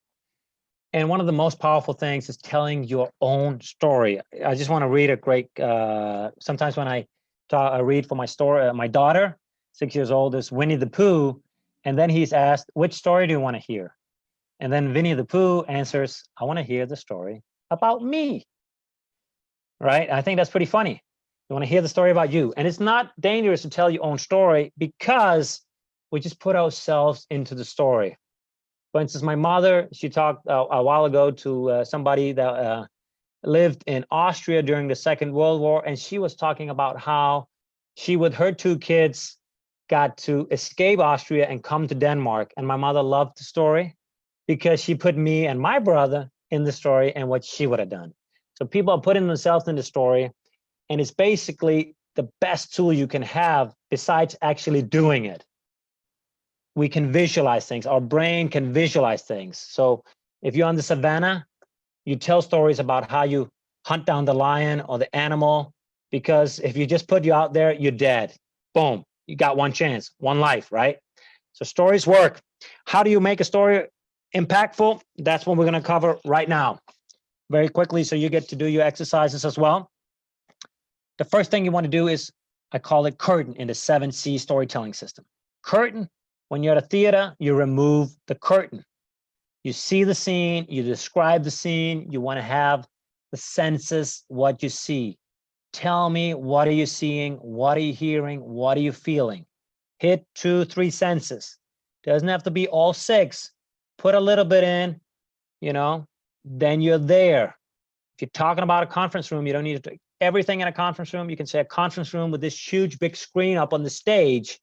one of the most powerful things is telling your own story. I just want to read a great, sometimes when I read for my story, my daughter, 6 years old, is Winnie the Pooh, and then he's asked, which story do you want to hear? And then Winnie the Pooh answers, I want to hear the story about me, right? I think that's pretty funny. You want to hear the story about you. And it's not dangerous to tell your own story, because we just put ourselves into the story. For instance, my mother, she talked a while ago to somebody that lived in Austria during the Second World War, and she was talking about how she, with her 2 kids, got to escape Austria and come to Denmark. And my mother loved the story because she put me and my brother in the story and what she would have done. So people are putting themselves in the story, and it's basically the best tool you can have besides actually doing it. We can visualize things. Our brain can visualize things. So if you're on the savannah, you tell stories about how you hunt down the lion or the animal, because if you just put you out there, you're dead. Boom, you got one chance, one life, right? So stories work. How do you make a story impactful? That's what we're going to cover right now, very quickly, so you get to do your exercises as well. The first thing you want to do is, I call it curtain in the 7C storytelling system. Curtain, when you're at a theater, you remove the curtain. You see the scene, you describe the scene, you want to have the senses, what you see. Tell me, what are you seeing? What are you hearing? What are you feeling? Hit 2, 3 senses. Doesn't have to be all 6. Put a little bit in, you know, then you're there. If you're talking about a conference room, you don't need to do everything in a conference room. You can say a conference room with this huge big screen up on the stage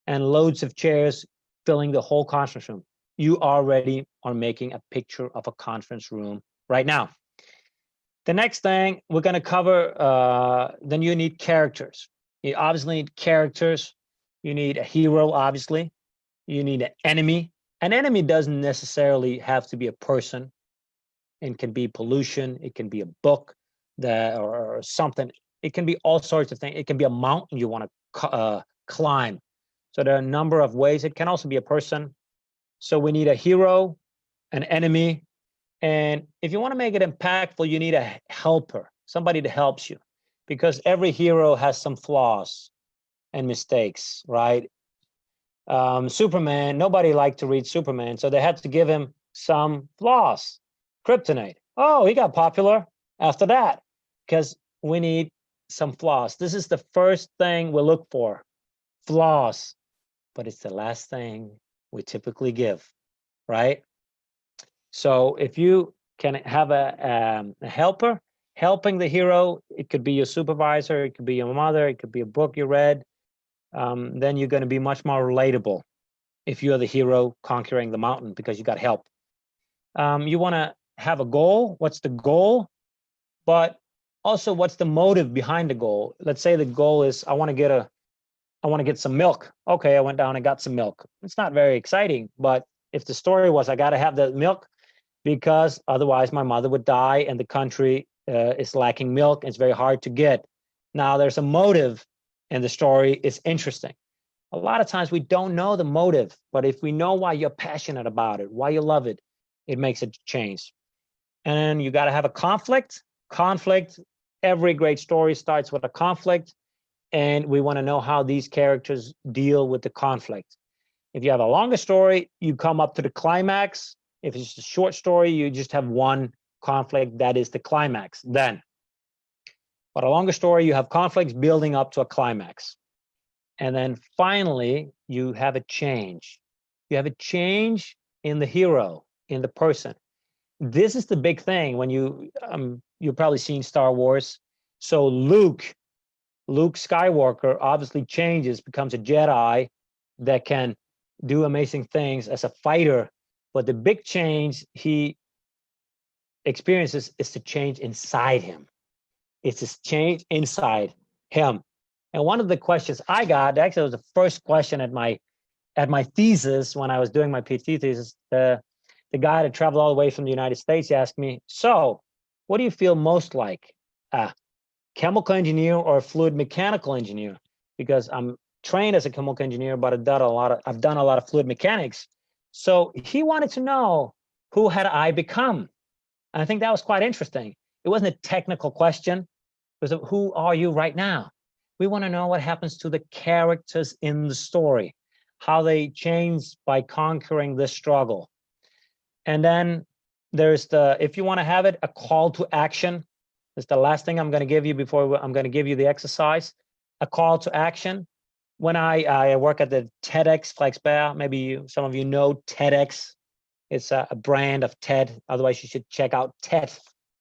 and loads of chairs filling the whole conference room. You already are making a picture of a conference room right now. The next thing we're going to cover, then you need characters. You obviously need characters. You need a hero, obviously. You need an enemy. An enemy doesn't necessarily have to be a person. It can be pollution. It can be a book or something. It can be all sorts of things. It can be a mountain you want to climb. So there are a number of ways. It can also be a person. So we need a hero, an enemy, and if you want to make it impactful, you need a helper, somebody that helps you, because every hero has some flaws and mistakes, right? Superman, nobody liked to read Superman, so they had to give him some flaws. Kryptonite, oh, he got popular after that, because we need some flaws. This is the first thing we look for, flaws, but it's the last thing we typically give, right? So if you can have a helper helping the hero, it could be your supervisor, it could be your mother, it could be a book you read, then you're going to be much more relatable if you're the hero conquering the mountain because you got help. You want to have a goal. What's the goal? But also, what's the motive behind the goal? Let's say the goal is, I want to get some milk. Okay, I went down and got some milk. It's not very exciting, but if the story was, I got to have that milk because otherwise my mother would die and the country is lacking milk. It's very hard to get. Now there's a motive and the story is interesting. A lot of times we don't know the motive, but if we know why you're passionate about it, why you love it, it makes a change. And you got to have a conflict. Conflict, every great story starts with a conflict, and we want to know how these characters deal with the conflict. If you have a longer story, you come up to the climax. If it's a short story, you just have one conflict, that is the climax then. But a longer story, you have conflicts building up to a climax. And then finally, you have a change. You have a change in the hero, in the person. This is the big thing when you've probably seen Star Wars. So Luke Skywalker obviously changes, becomes a Jedi that can do amazing things as a fighter. But the big change he experiences is the change inside him. It's this change inside him. And one of the questions I got, actually it was the first question at my thesis when I was doing my PhD thesis, the guy that traveled all the way from the United States asked me, so what do you feel most like, a chemical engineer or a fluid mechanical engineer? Because I'm trained as a chemical engineer, but I've done a lot of fluid mechanics. So he wanted to know, who had I become? And I think that was quite interesting. It wasn't a technical question. It was, who are you right now? We want to know what happens to the characters in the story, how they change by conquering this struggle. And then there's the, if you want to have it, a call to action. It's the last thing I'm going to give you before I'm going to give you the exercise. A call to action. When I work at the TEDx Frederiksberg, maybe some of you know TEDx. It's a brand of TED. Otherwise, you should check out TED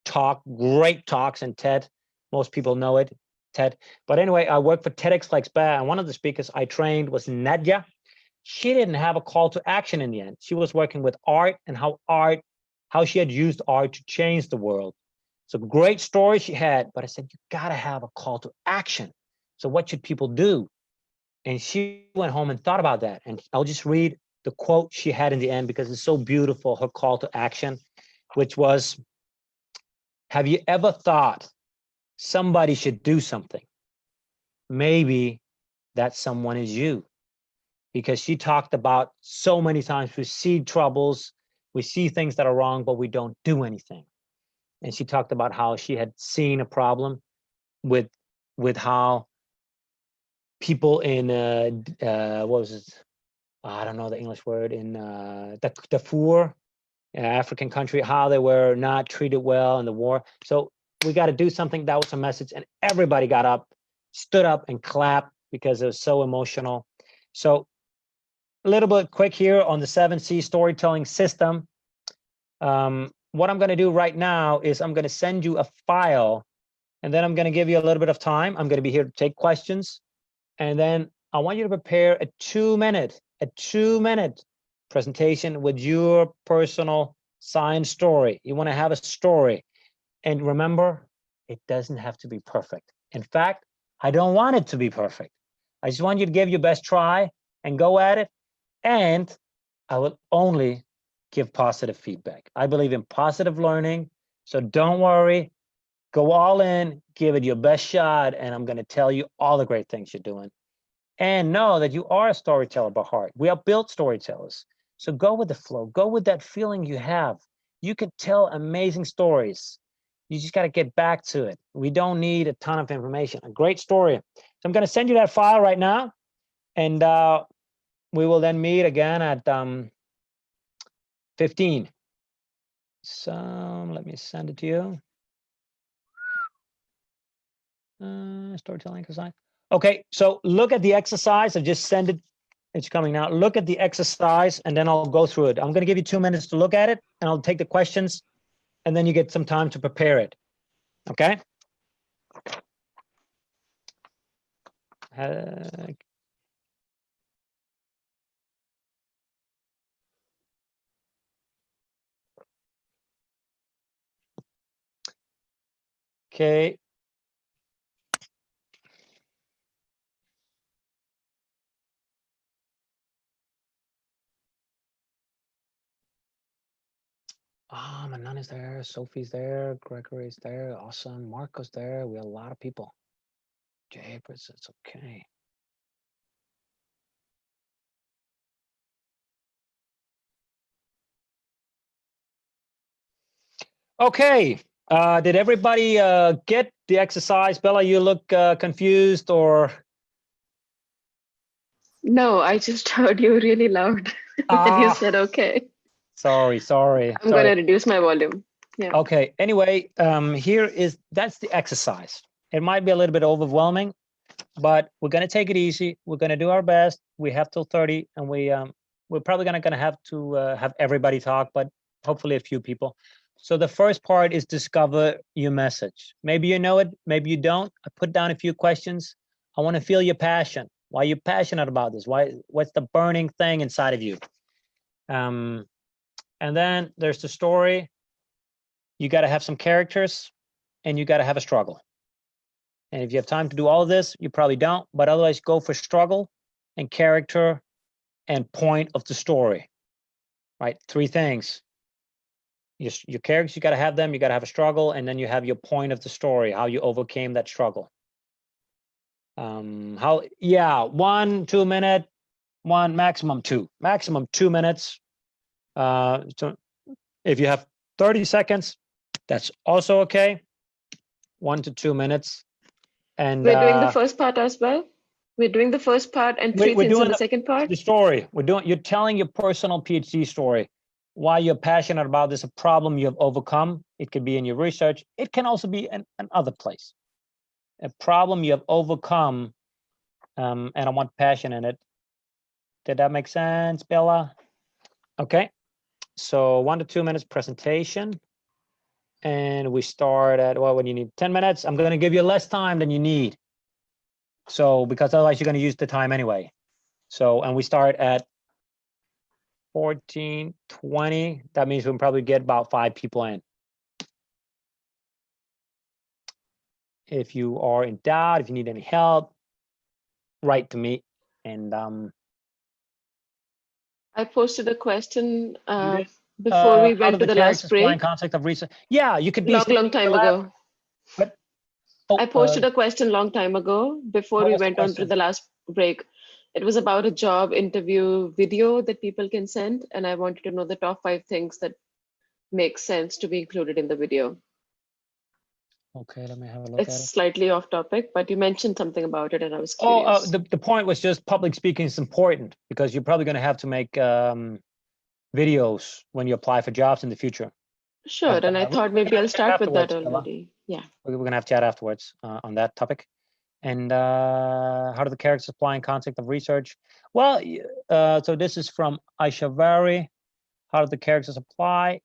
Talk. Great talks in TED. Most people know it, TED. But anyway, I work for TEDx Frederiksberg, and one of the speakers I trained was Nadia. She didn't have a call to action in the end. She was working with art and how she had used art to change the world. So great story she had, but I said, you gotta have a call to action. So what should people do? And she went home and thought about that. And I'll just read the quote she had in the end because it's so beautiful, her call to action, which was, have you ever thought somebody should do something? Maybe that someone is you. Because she talked about so many times we see troubles, we see things that are wrong, but we don't do anything. And she talked about how she had seen a problem with how people in what was it? I don't know the English word, in Darfur, African country, how they were not treated well in the war. So we got to do something. That was a message, and everybody got up, stood up, and clapped because it was so emotional. So a little bit quick here on the 7C storytelling system. What I'm going to do right now is I'm going to send you a file, and then I'm going to give you a little bit of time. I'm going to be here to take questions, and then I want you to prepare a 2-minute presentation with your personal science story. You want to have a story, and remember, it doesn't have to be perfect. In fact, I don't want it to be perfect. I just want you to give your best try and go at it. And I will only give positive feedback. I believe in positive learning. So don't worry, go all in, give it your best shot. And I'm going to tell you all the great things you're doing. And know that you are a storyteller by heart. We are built storytellers. So go with the flow, go with that feeling you have. You can tell amazing stories. You just got to get back to it. We don't need a ton of information. A great story. So I'm going to send you that file right now. And we will then meet again at 15. So let me send it to you. Storytelling exercise. Okay, so look at the exercise. I just sent it. It's coming now. Look at the exercise, and then I'll go through it. I'm going to give you 2 minutes to look at it, and I'll take the questions, and then you get some time to prepare it. Okay? Okay. Manan is there, Sophie's there, Gregory's there, awesome, Marco's there. We have a lot of people. Jay, it's okay. Okay, did everybody get the exercise? Bella, you look confused or? No, I just heard you really loud when you said okay. Sorry. I'm going to reduce my volume. Yeah. Okay, anyway, that's the exercise. It might be a little bit overwhelming, but we're going to take it easy. We're going to do our best. We have till 30, and we're probably going to have to have everybody talk, but hopefully a few people. So the first part is discover your message. Maybe you know it, maybe you don't. I put down a few questions. I want to feel your passion. Why are you passionate about this? What's the burning thing inside of you? And then there's the story. You got to have some characters and you got to have a struggle. And if you have time to do all of this, you probably don't, but otherwise go for struggle and character and point of the story, right? 3 things. Your characters, you got to have them, you got to have a struggle, and then you have your point of the story, how you overcame that struggle. 1, 2 minute, 1, maximum 2 minutes. So if you have 30 seconds, that's also okay. 1 to 2 minutes. And we're doing the first part as well. We're doing the first part and 3 things in the second part. The story. You're telling your personal PhD story, why you're passionate about this, a problem you have overcome. It could be in your research. It can also be in another place. A problem you have overcome, and I want passion in it. Did that make sense, Bella? Okay. So 1 to 2 minutes presentation. And we start at, well, when you need 10 minutes, I'm going to give you less time than you need. So, because otherwise you're going to use the time anyway. So, and we start at 14:20. That means we'll probably get about 5 people in. If you are in doubt, if you need any help, write to me. And I posted a question before we went to the last break. Concept of research. Yeah, you could be long time ago. But, I posted a question long time ago before we went on to the last break. It was about a job interview video that people can send, and I wanted to know the top 5 things that make sense to be included in the video. Okay, let me have a look at it. It's slightly off topic, but you mentioned something about it, and I was curious. The point was just public speaking is important because you're probably going to have to make videos when you apply for jobs in the future. Sure, and I thought maybe I'll start with that already. Yeah. We're going to have chat afterwards on that topic. And how do the characters apply in context of research? Well, so this is from Aishavari. How do the characters apply?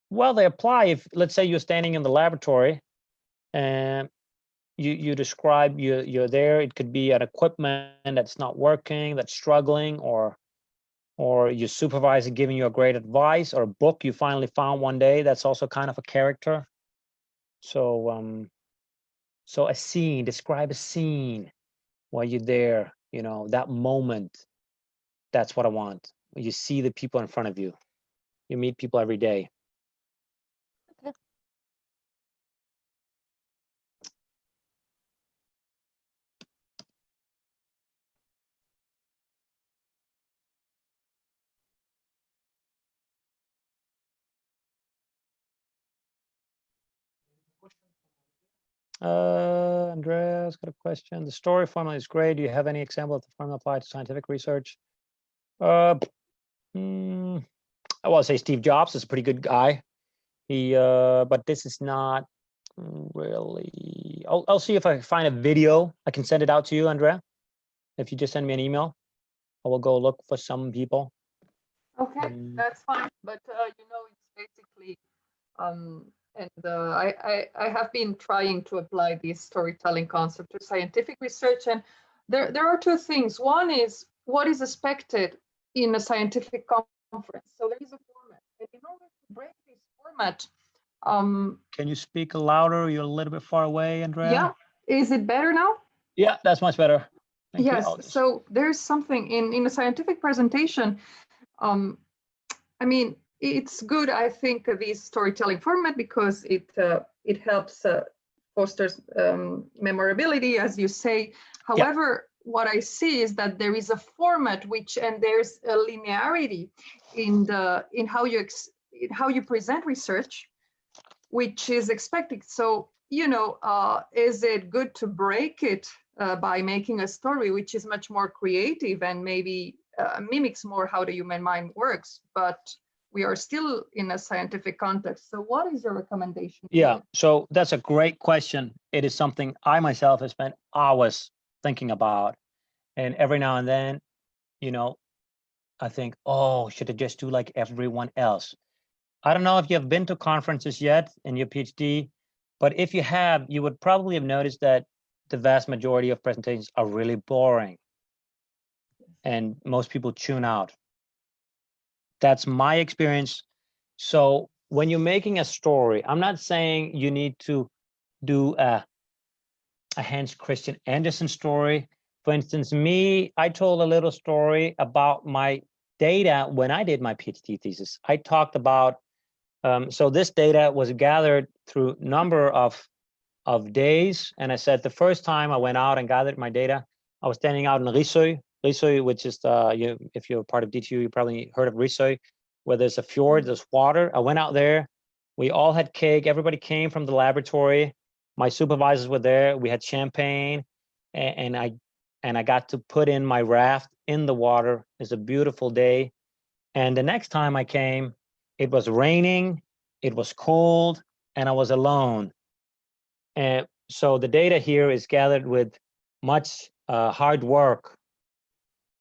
Well, they apply if, let's say you're standing in the laboratory and you describe you're there. It could be an equipment that's not working, that's struggling, or your supervisor giving you a great advice, or a book you finally found one day. That's also kind of a character. So so a scene, describe a scene while you're there, that moment. That's what I want. You see the people in front of you. You meet people every day. Okay. Andrea's got a question. The story formula is great. Do you have any example of the formula applied to scientific research? I will say Steve Jobs is a pretty good guy. But this is not really. I'll see if I can find a video. I can send it out to you, Andrea. If you just send me an email, I will go look for some people. Okay, that's fine. But it's basically I have been trying to apply this storytelling concept to scientific research, and there are 2 things. One is what is expected in a scientific conference. So there is a format, and in order to break this format, can you speak louder? You're a little bit far away, Andrea. Yeah, is it better now? Yeah, that's much better. Thank yes. You. So there's something in a scientific presentation. I mean, it's good, I think, this storytelling format because it helps fosters memorability, as you say. However, what I see is that there is a format and there's a linearity in how you present research, which is expected. So is it good to break it by making a story which is much more creative and maybe mimics more how the human mind works, but we are still in a scientific context. So what is your recommendation? Yeah, so that's a great question. It is something I myself have spent hours thinking about. And every now and then, I think, oh, should I just do like everyone else? I don't know if you have been to conferences yet in your PhD, but if you have, you would probably have noticed that the vast majority of presentations are really boring and most people tune out. That's my experience. So when you're making a story, I'm not saying you need to do a Hans Christian Andersen story. For instance, I told a little story about my data when I did my PhD thesis. I talked about, so this data was gathered through number of days. And I said the first time I went out and gathered my data, I was standing out in Risø, which is, if you're part of DTU, you probably heard of Risø, where there's a fjord, there's water. I went out there. We all had cake. Everybody came from the laboratory. My supervisors were there. We had champagne, and I got to put in my raft in the water. It's a beautiful day. And the next time I came, it was raining, it was cold, and I was alone. And so the data here is gathered with much hard work.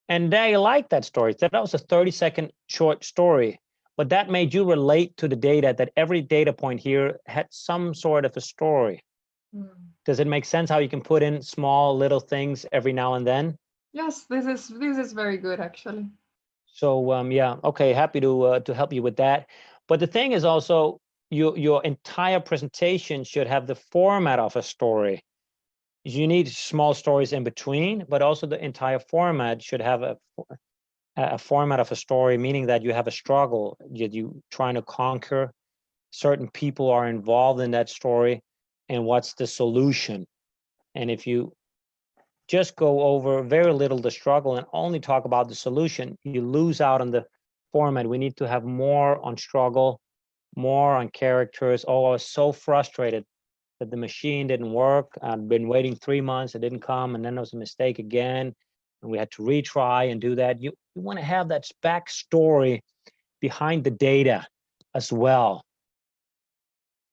And they liked that story. That was a 30-second short story, but that made you relate to the data, that every data point here had some sort of a story. Does it make sense how you can put in small little things every now and then? Yes, this is very good, actually. So yeah, okay, happy to help you with that. But the thing is also, your entire presentation should have the format of a story. You need small stories in between, but also the entire format should have a format of a story, meaning that you have a struggle, you trying to conquer, certain people are involved in that story, and what's the solution. And if you just go over very little the struggle and only talk about the solution, you lose out on the format. We need to have more on struggle, more on characters. Oh, I was so frustrated that the machine didn't work. I'd been waiting 3 months, it didn't come, and then there was a mistake again, and we had to retry and do that. You want to have that backstory behind the data as well.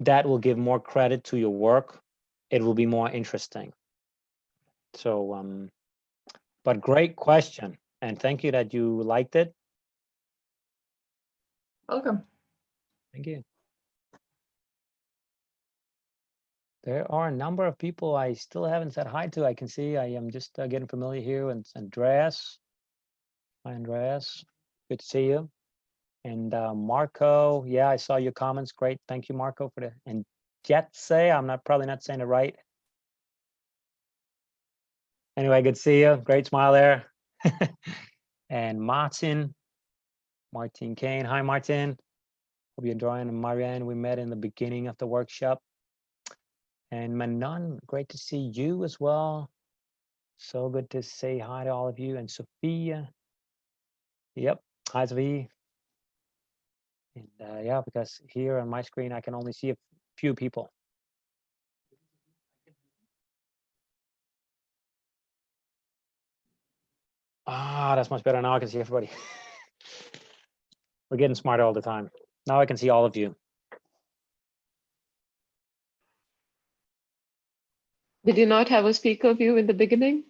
That will give more credit to your work. It will be more interesting. So, but great question, and thank you that you liked it. Welcome. Thank you. There are a number of people I still haven't said hi to. I can see I am just getting familiar here. And Andreas. Hi, Andreas. Good to see you. And Marco. Yeah, I saw your comments. Great. Thank you, Marco, for the. And Jetse. I'm probably not saying it right. Anyway, good to see you. Great smile there. And Martin Kane. Hi, Martin. Hope you're enjoying. And Marianne, we met in the beginning of the workshop. And Manon, great to see you as well. So good to say hi to all of you. And Sophia. Yep. Hi, Sophia. And yeah, because here on my screen, I can only see a few people. Ah, that's much better. Now I can see everybody. We're getting smarter all the time. Now I can see all of you. Did you not have a speaker view in the beginning?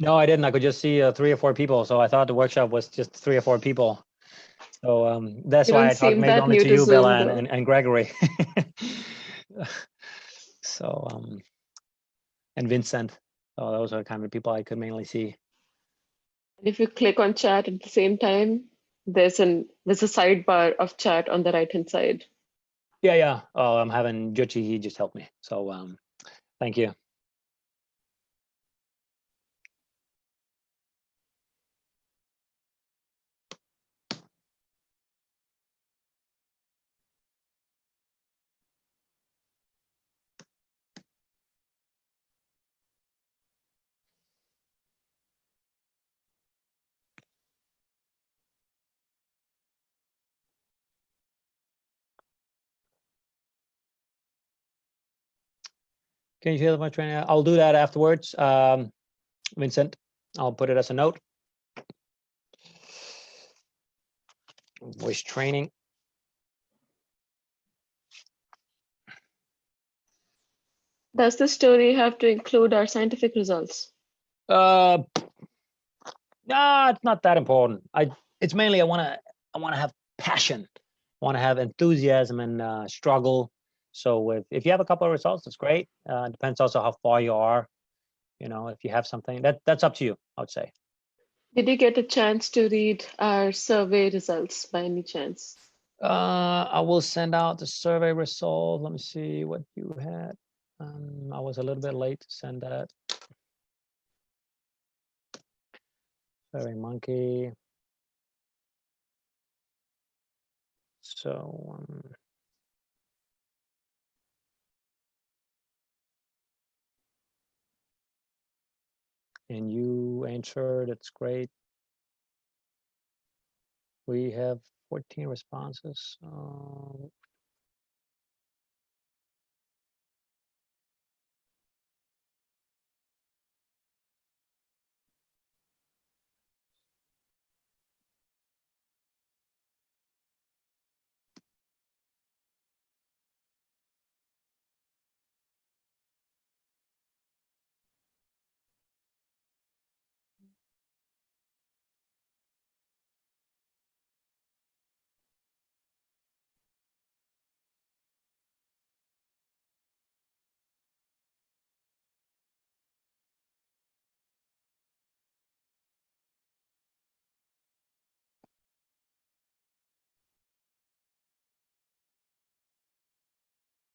No, I didn't. I could just see 3 or 4 people. So I thought the workshop was just 3 or 4 people. So that's why I talked maybe only to you, Bella, and Gregory. So, and Vincent. So those are the kind of people I could mainly see. If you click on chat at the same time, there's a sidebar of chat on the right-hand side. Yeah. Oh, I'm having Juchi. He just helped me. So thank you. Can you hear my training? I'll do that afterwards. Vincent, I'll put it as a note. Voice training. Does the story have to include our scientific results? No, it's not that important. It's mainly I want to have passion. want to have enthusiasm and struggle. So if you have a couple of results, that's great. Depends also how far you are. You know, if you have something, that's up to you, I would say. Did you get a chance to read our survey results by any chance? I will send out the survey result. Let me see what you had. I was a little bit late to send that. Survey monkey. So and you answered, it's great. We have 14 responses.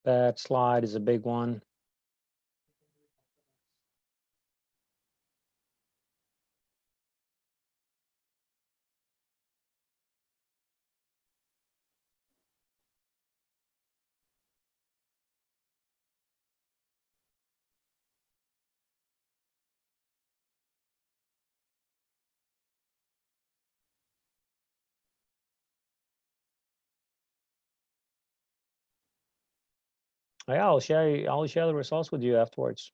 That slide is a big one. Yeah, I'll share the results with you afterwards.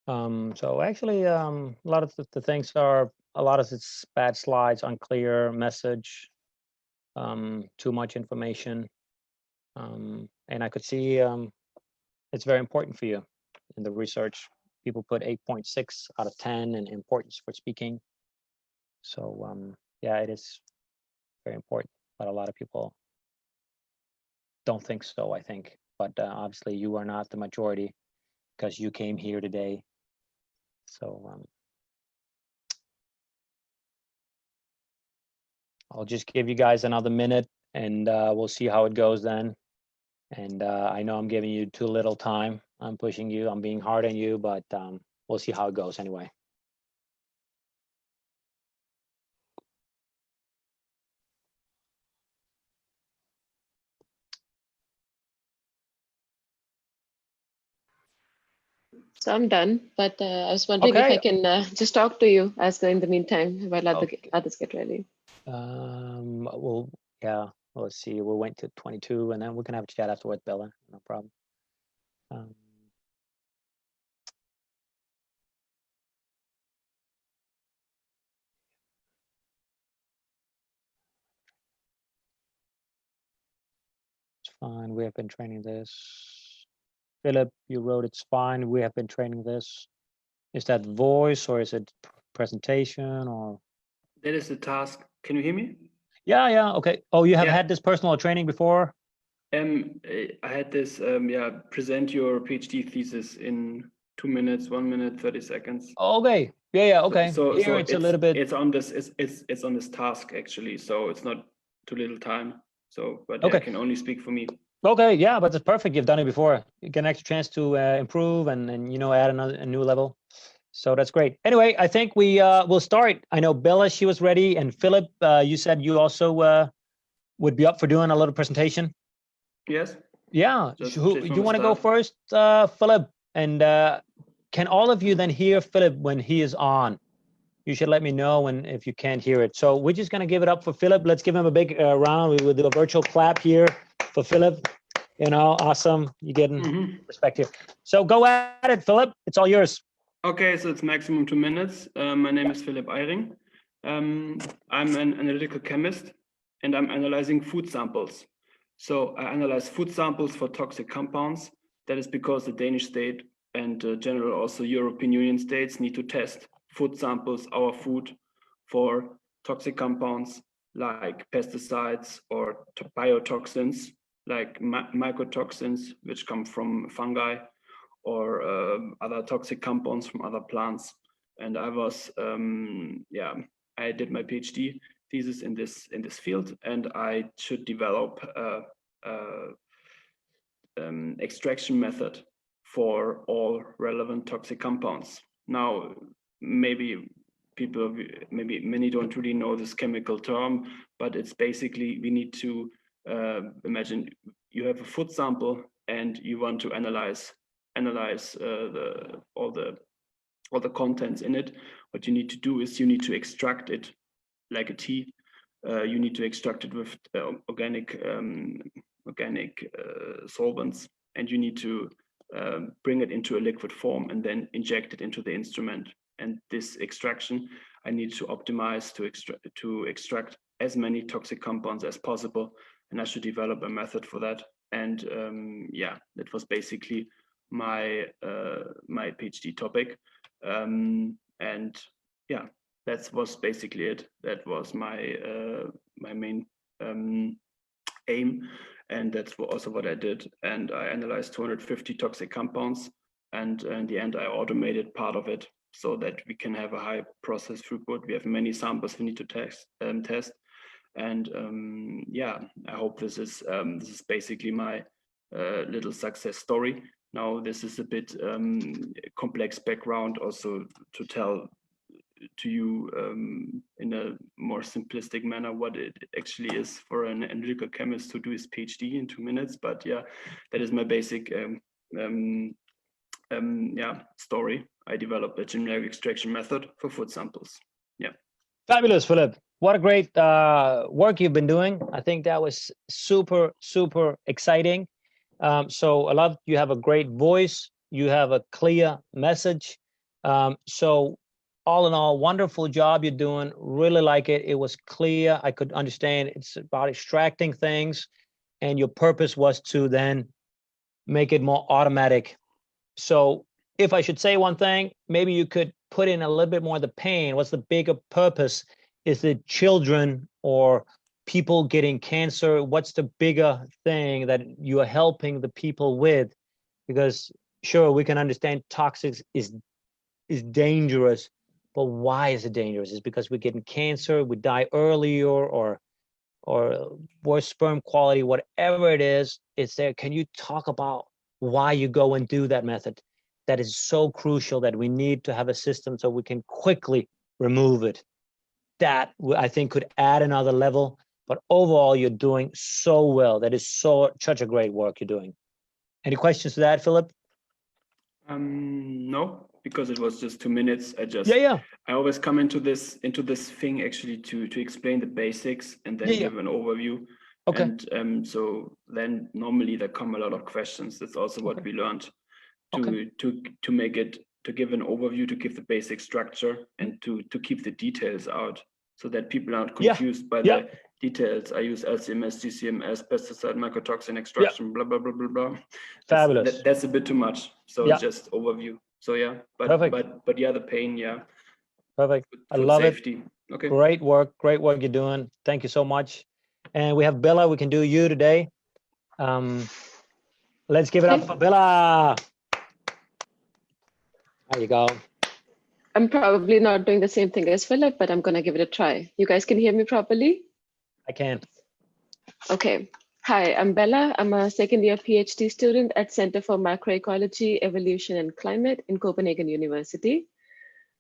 So actually, a lot of the things are, a lot of it's bad slides, unclear message, too much information. And I could see it's very important for you in the research. People put 8.6 out of 10 in importance for speaking. So yeah, it is very important, but a lot of people don't think so, I think. But obviously you are not the majority because you came here today. So I'll just give you guys another minute and we'll see how it goes then. And I know I'm giving you too little time. I'm pushing you, I'm being hard on you, but we'll see how it goes anyway. So I'm done, but I was wondering if I can just talk to you, Asger, in the meantime, while others get ready. Well, yeah, let's see. We'll wait to 22 and then we can have a chat afterwards, Bella. No problem. It's fine. We have been training this. Philip, you wrote it's fine. We have been training this. Is that voice or is it presentation or? That is the task. Can you hear me? Yeah. Okay. Oh, you have had this personal training before? I had this, present your PhD thesis in 2 minutes, 1 minute, 30 seconds. Okay. Yeah. Okay. So here it's a little bit. It's on this task actually. So it's not too little time. So, but okay. I can only speak for me. Okay. Yeah, but it's perfect. You've done it before. You get an extra chance to improve and you know, add a new level. So that's great. Anyway, I think we will start. I know Bella, she was ready, and Philip, you said you also would be up for doing a little presentation. Yes. Yeah. You want to go first, Philip? And can all of you then hear Philip when he is on? You should let me know if you can't hear it. So we're just going to give it up for Philip. Let's give him a big round. We will do a virtual clap here for Philip. You know, awesome. You're getting perspective. So go at it, Philip. It's all yours. Okay, so it's maximum 2 minutes. My name is Philip Eyring. I'm an analytical chemist and I'm analyzing food samples. So I analyze food samples for toxic compounds. That is because the Danish state and general also European Union states need to test food samples, our food, for toxic compounds like pesticides or biotoxins, like mycotoxins, which come from fungi, or other toxic compounds from other plants. And I was, I did my PhD thesis in this field, and I should develop extraction method for all relevant toxic compounds. Now, maybe many don't really know this chemical term, but it's basically, we need to imagine you have a food sample and you want to analyze all the contents in it. What you need to do is you need to extract it like a tea. You need to extract it with organic solvents, and you need to bring it into a liquid form and then inject it into the instrument. And this extraction, I need to optimize to extract as many toxic compounds as possible, and I should develop a method for that. And that was basically my PhD topic. That was basically it. That was my main aim, and that's also what I did. And I analyzed 250 toxic compounds, and in the end I automated part of it so that we can have a high process throughput. We have many samples we need to test, and I hope this is basically my little success story. Now, this is a bit complex background also to tell to you in a more simplistic manner what it actually is for an analytical chemist to do his PhD in 2 minutes. But yeah, that is my basic story. I developed a generic extraction method for food samples. Yeah. Fabulous, Philip. What a great work you've been doing. I think that was super, super exciting. So I love, you have a great voice. You have a clear message. So all in all, wonderful job you're doing. Really like it. It was clear. I could understand it's about extracting things, and your purpose was to then make it more automatic. So if I should say one thing, maybe you could put in a little bit more of the pain. What's the bigger purpose? Is it children or people getting cancer? What's the bigger thing that you are helping the people with? Because sure, we can understand toxics is dangerous, but why is it dangerous? It's because we're getting cancer, we die earlier, or worse sperm quality, whatever it is, it's there. Can you talk about why you go and do that method? That is so crucial that we need to have a system so we can quickly remove it. That I think could add another level, but overall you're doing so well. That is such a great work you're doing. Any questions to that, Philip? No, because it was just 2 minutes. I always come into this thing actually to explain the basics and then give an overview. Okay. And so then normally there come a lot of questions. That's also what we learned to make it, to give an overview, to give the basic structure, and to keep the details out so that people aren't confused by the details. I use LCMS, GCMS, pesticide, mycotoxin extraction, blah, blah, blah, blah, blah. Fabulous. That's a bit too much. So just overview. So yeah, but yeah, the pain, Perfect. I love safety. Okay. Great work you're doing. Thank you so much. And we have Bella. We can do you today. Let's give it up for Bella. There you go. I'm probably not doing the same thing as Philip, but I'm going to give it a try. You guys can hear me properly? I can. Okay. Hi, I'm Bella. I'm a second-year PhD student at Center for Macroecology, Evolution, and Climate in Copenhagen University.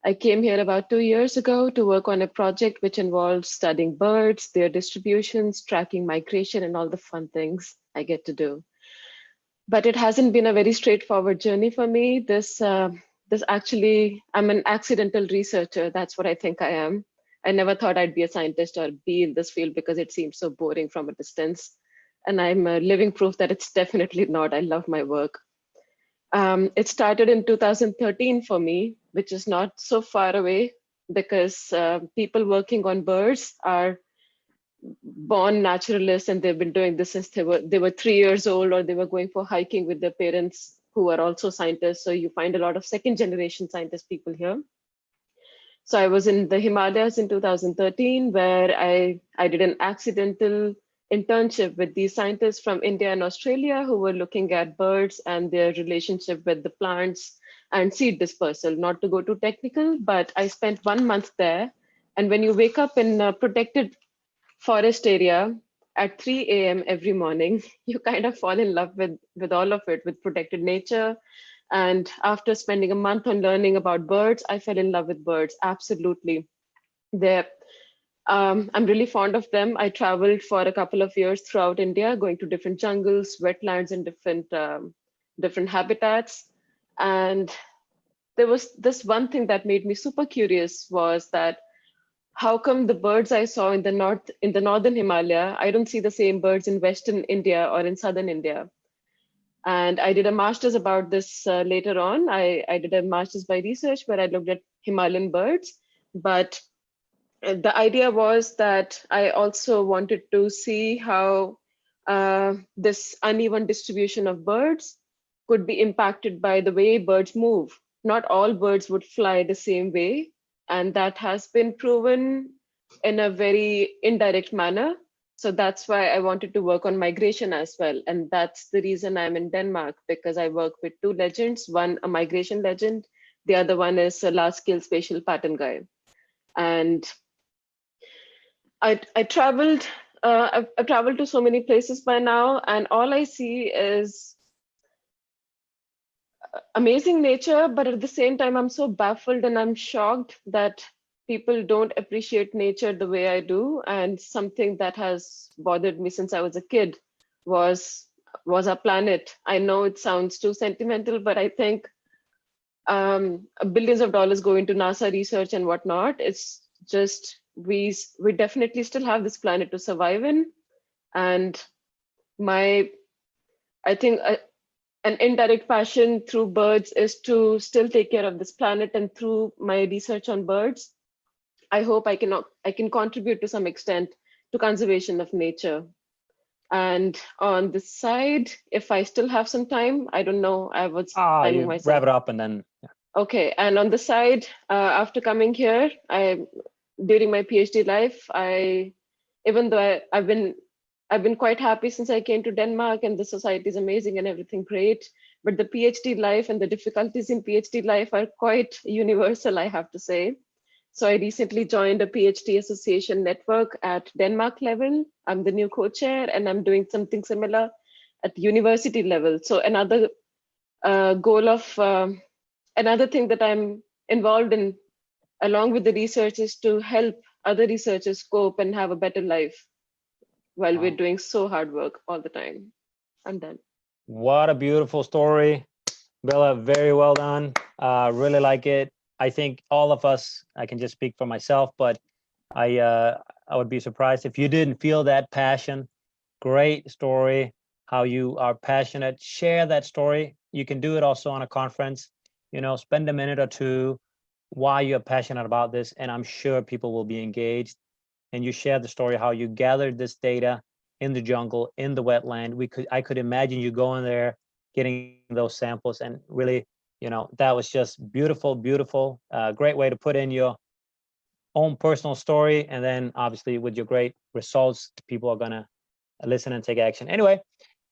I came here about 2 years ago to work on a project which involves studying birds, their distributions, tracking migration, and all the fun things I get to do. But it hasn't been a very straightforward journey for me. I'm an accidental researcher. That's what I think I am. I never thought I'd be a scientist or be in this field because it seems so boring from a distance. And I'm a living proof that it's definitely not. I love my work. It started in 2013 for me, which is not so far away because people working on birds are born naturalists, and they've been doing this since they were 3 years old, or they were going for hiking with their parents who are also scientists. So you find a lot of second generation scientist people here. So I was in the Himalayas in 2013, where I did an accidental internship with these scientists from India and Australia who were looking at birds and their relationship with the plants and seed dispersal. Not to go too technical, but I spent 1 month there. And when you wake up in a protected forest area at 3 a.m. every morning, you kind of fall in love with all of it, with protected nature. And after spending a month on learning about birds, I fell in love with birds, absolutely. I'm really fond of them. I traveled for a couple of years throughout India, going to different jungles, wetlands, and different habitats. And there was this one thing that made me super curious, was that how come the birds I saw in the northern Himalaya, I don't see the same birds in Western India or in Southern India? And I did a master's about this later on. I did a master's by research where I looked at Himalayan birds, but the idea was that I also wanted to see how this uneven distribution of birds could be impacted by the way birds move. Not all birds would fly the same way, and that has been proven in a very indirect manner. So that's why I wanted to work on migration as well. And that's the reason I'm in Denmark, because I work with two legends, one a migration legend, the other one is a large-scale spatial pattern guy. And I've traveled to so many places by now, and all I see is amazing nature, but at the same time, I'm so baffled and I'm shocked that people don't appreciate nature the way I do. And something that has bothered me since I was a kid was our planet. I know it sounds too sentimental, but I think billions of dollars go into NASA research and whatnot. It's just, we definitely still have this planet to survive in. And I think an indirect passion through birds is to still take care of this planet. And through my research on birds, I hope I can contribute to some extent to conservation of nature. And on the side, if I still have some time, I don't know, I was timing myself. Wrap it up and then. Yeah. Okay, and on the side, after coming here, during my PhD life, even though I've been quite happy since I came to Denmark, and the society is amazing and everything great, but the PhD life and the difficulties in PhD life are quite universal, I have to say. So I recently joined a PhD association network at Denmark level. I'm the new co-chair, and I'm doing something similar at university level. So another another thing that I'm involved in along with the research is to help other researchers cope and have a better life while we're doing so hard work all the time. I'm done. What a beautiful story, Bella. Very well done. Really like it. I think all of us, I can just speak for myself, but I would be surprised if you didn't feel that passion. Great story, how you are passionate. Share that story. You can do it also on a conference, spend a minute or two why you're passionate about this, and I'm sure people will be engaged. And you share the story how you gathered this data in the jungle, in the wetland. I could imagine you going there, getting those samples, and really, that was just beautiful, beautiful. Great way to put in your own personal story, and then obviously with your great results, people are gonna listen and take action. Anyway,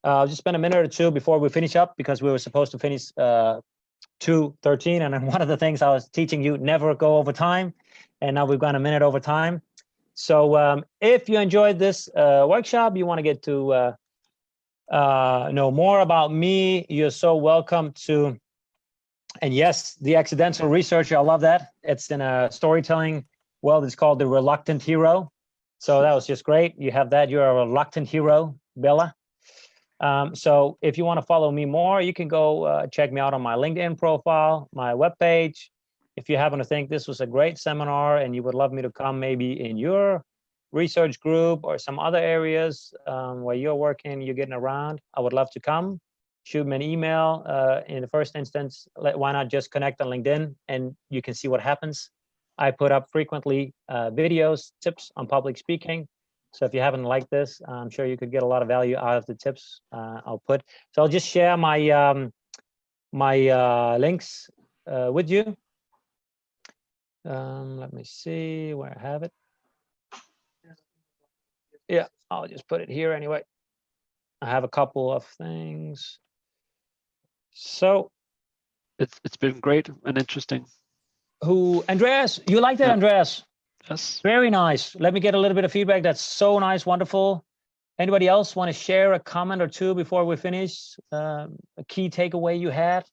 I'll just spend a minute or two before we finish up, because we were supposed to finish 2:13, and then one of the things I was teaching you, never go over time, and now we've gone a minute over time. So if you enjoyed this workshop, you want to get to know more about me, you're so welcome to. And yes, the accidental researcher, I love that. It's in a storytelling world. It's called The Reluctant Hero. So that was just great. You have that. You're a reluctant hero, Bella. So if you want to follow me more, you can go check me out on my LinkedIn profile, my webpage. If you happen to think this was a great seminar and you would love me to come maybe in your research group or some other areas where you're working, you're getting around, I would love to come. Shoot me an email in the first instance. Why not just connect on LinkedIn and you can see what happens. I put up frequently videos, tips on public speaking. So if you haven't liked this, I'm sure you could get a lot of value out of the tips I'll put. So I'll just share my my links with you. Let me see where I have it. Yeah, I'll just put it here anyway. I have a couple of things. So It's been great and interesting. Andreas, you like that, Yeah. Andreas? Yes. Very nice. Let me get a little bit of feedback. That's so nice, wonderful. Anybody else want to share a comment or two before we finish? A key takeaway you had?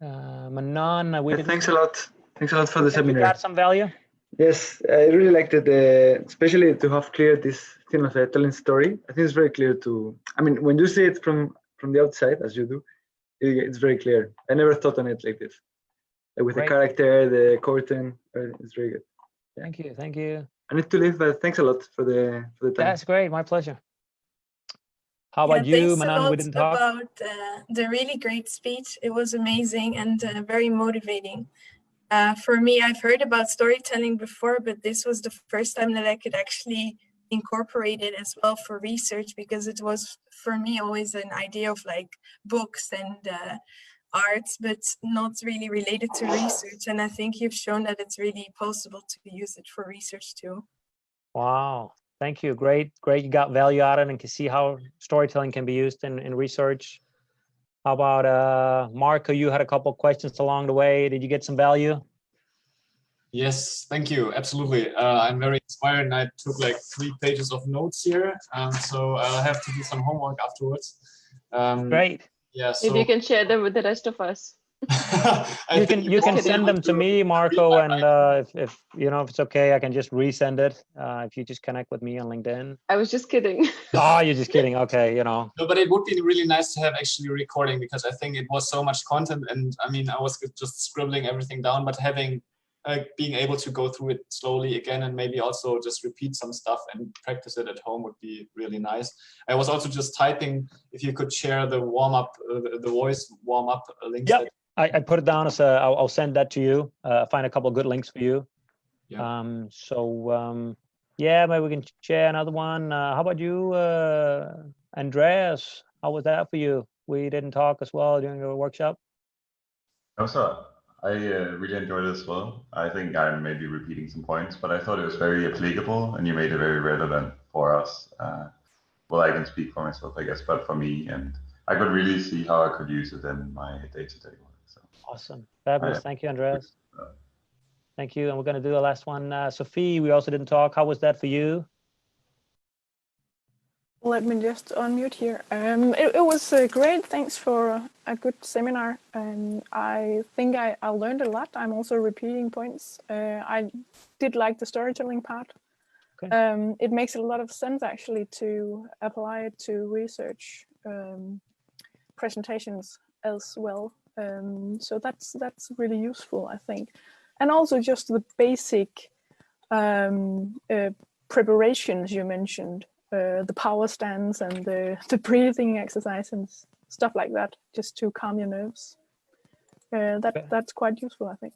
Manon, we didn't. Thanks a lot. Thanks a lot for the You seminar. got some value? Yes, I really liked it, especially to have clear this thing of a telling story. I think it's very clear to, I mean, when you see it from the outside, as you do, it's very clear. I never thought on it like this. Like with Great. the character, the curtain, it's very good. Yeah. Thank you, thank you. I need to leave, but thanks a lot for the time. That's great, my pleasure. How about you, Manon? We didn't talk. About the really great speech. It was amazing and very motivating. For me, I've heard about storytelling before, but this was the first time that I could actually incorporate it as well for research, because it was for me always an idea of like books and arts, but not really related to research. And I think you've shown that it's really possible to use it for research too. Wow, thank you. Great, great. You got value out of it and can see how storytelling can be used in research. How about Marco? You had a couple of questions along the way. Did you get some value? Yes, thank you. Absolutely. I'm very inspired, and I took like 3 pages of notes here. So I'll have to do some homework afterwards. Great. Yeah. So If you can share them with the rest of us. you can send them to me, Marco, and if you know, if it's okay, I can just resend it. If you just connect with me on LinkedIn. I was just kidding. Oh, you're just kidding. Okay, you know. No, but it would be really nice to have actually recording, because I think it was so much content, and I mean, I was just scribbling everything down, but having being able to go through it slowly again and maybe also just repeat some stuff and practice it at home would be really nice. I was also just typing, if you could share the warm-up, the voice warm-up links. Yep, I put it down as I'll send that to you. Find a couple of good links for you. Yeah. Yeah, maybe we can share another one. How about you, Andreas? How was that for you? We didn't talk as well during your workshop. Also, I really enjoyed it as well. I think I'm maybe repeating some points, but I thought it was very applicable and you made it very relevant for us. Well, I can speak for myself, I guess, but for me, and I could really see how I could use it in my day-to-day work. So. Awesome. Fabulous. Thank you, Andreas. Thank you. And we're going to do the last one. Sophie, we also didn't talk. How was that for you? Let me just unmute here. It was great. Thanks for a good seminar. I think I learned a lot. I'm also repeating points. I did like the storytelling part. Okay. It makes a lot of sense actually to apply it to research presentations as well. So that's really useful, I think. And also just the basic preparations you mentioned. The power stance and the breathing exercise and stuff like that, just to calm your nerves. That's quite useful, I think.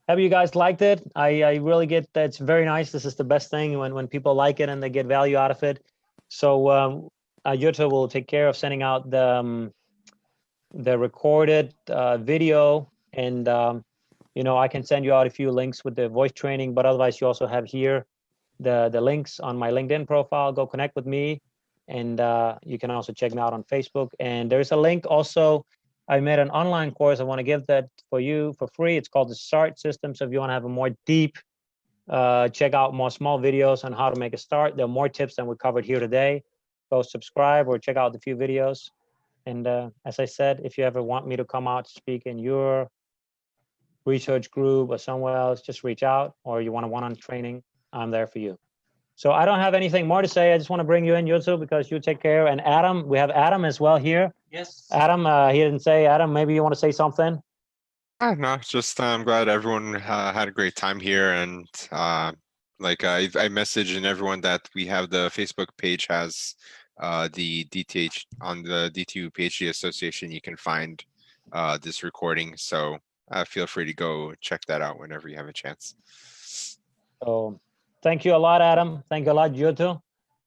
Have you guys liked it? I really get that. It's very nice. This is the best thing when people like it and they get value out of it. So Jutta will take care of sending out the recorded video, and you know, I can send you out a few links with the voice training, but otherwise you also have here the links on my LinkedIn profile. Go connect with me, and you can also check me out on Facebook. And there's a link also. I made an online course. I want to give that for you for free. It's called the START system. So if you want to have a more deep, check out more small videos on how to make a start. There are more tips than we covered here today. Go subscribe or check out the few videos. And as I said, if you ever want me to come out to speak in your research group or somewhere else, just reach out, or you want a one-on-one training, I'm there for you. So I don't have anything more to say. I just want to bring you in, Jutsu, because you take care. And Adam, we have Adam as well here. Yes. Adam, he didn't say. Adam, maybe you want to say something? No, just I'm glad everyone had a great time here. And like I messaged everyone that we have the Facebook page has the DTH on the DTU PhD Association. You can find this recording. So feel free to go check that out whenever you have a chance. So thank you a lot, Adam. Thank you a lot, Jutsu,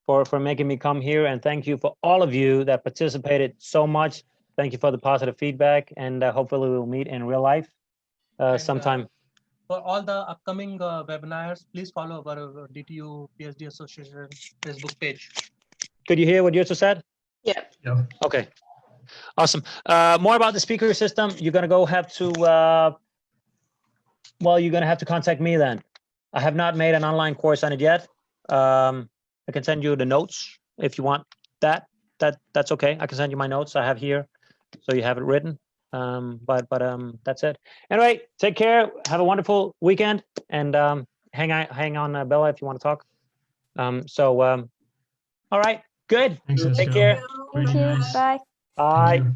for making me come here. And thank you for all of you that participated so much. Thank you for the positive feedback. And hopefully we'll meet in real life. sometime. For all the upcoming webinars, please follow our DTU PhD Association Facebook page. Could you hear what Jutta said? Yeah. Okay. Awesome. More about the speaker system. You're gonna have to contact me then. I have not made an online course on it yet. I can send you the notes if you want that. That's okay. I can send you my notes I have here, so you have it written. But that's it. Anyway, take care. Have a wonderful weekend, and hang on, Bella, if you want to talk. All right, good. Thanks, Take Asger. care. Really nice. Bye. Bye. Thank you.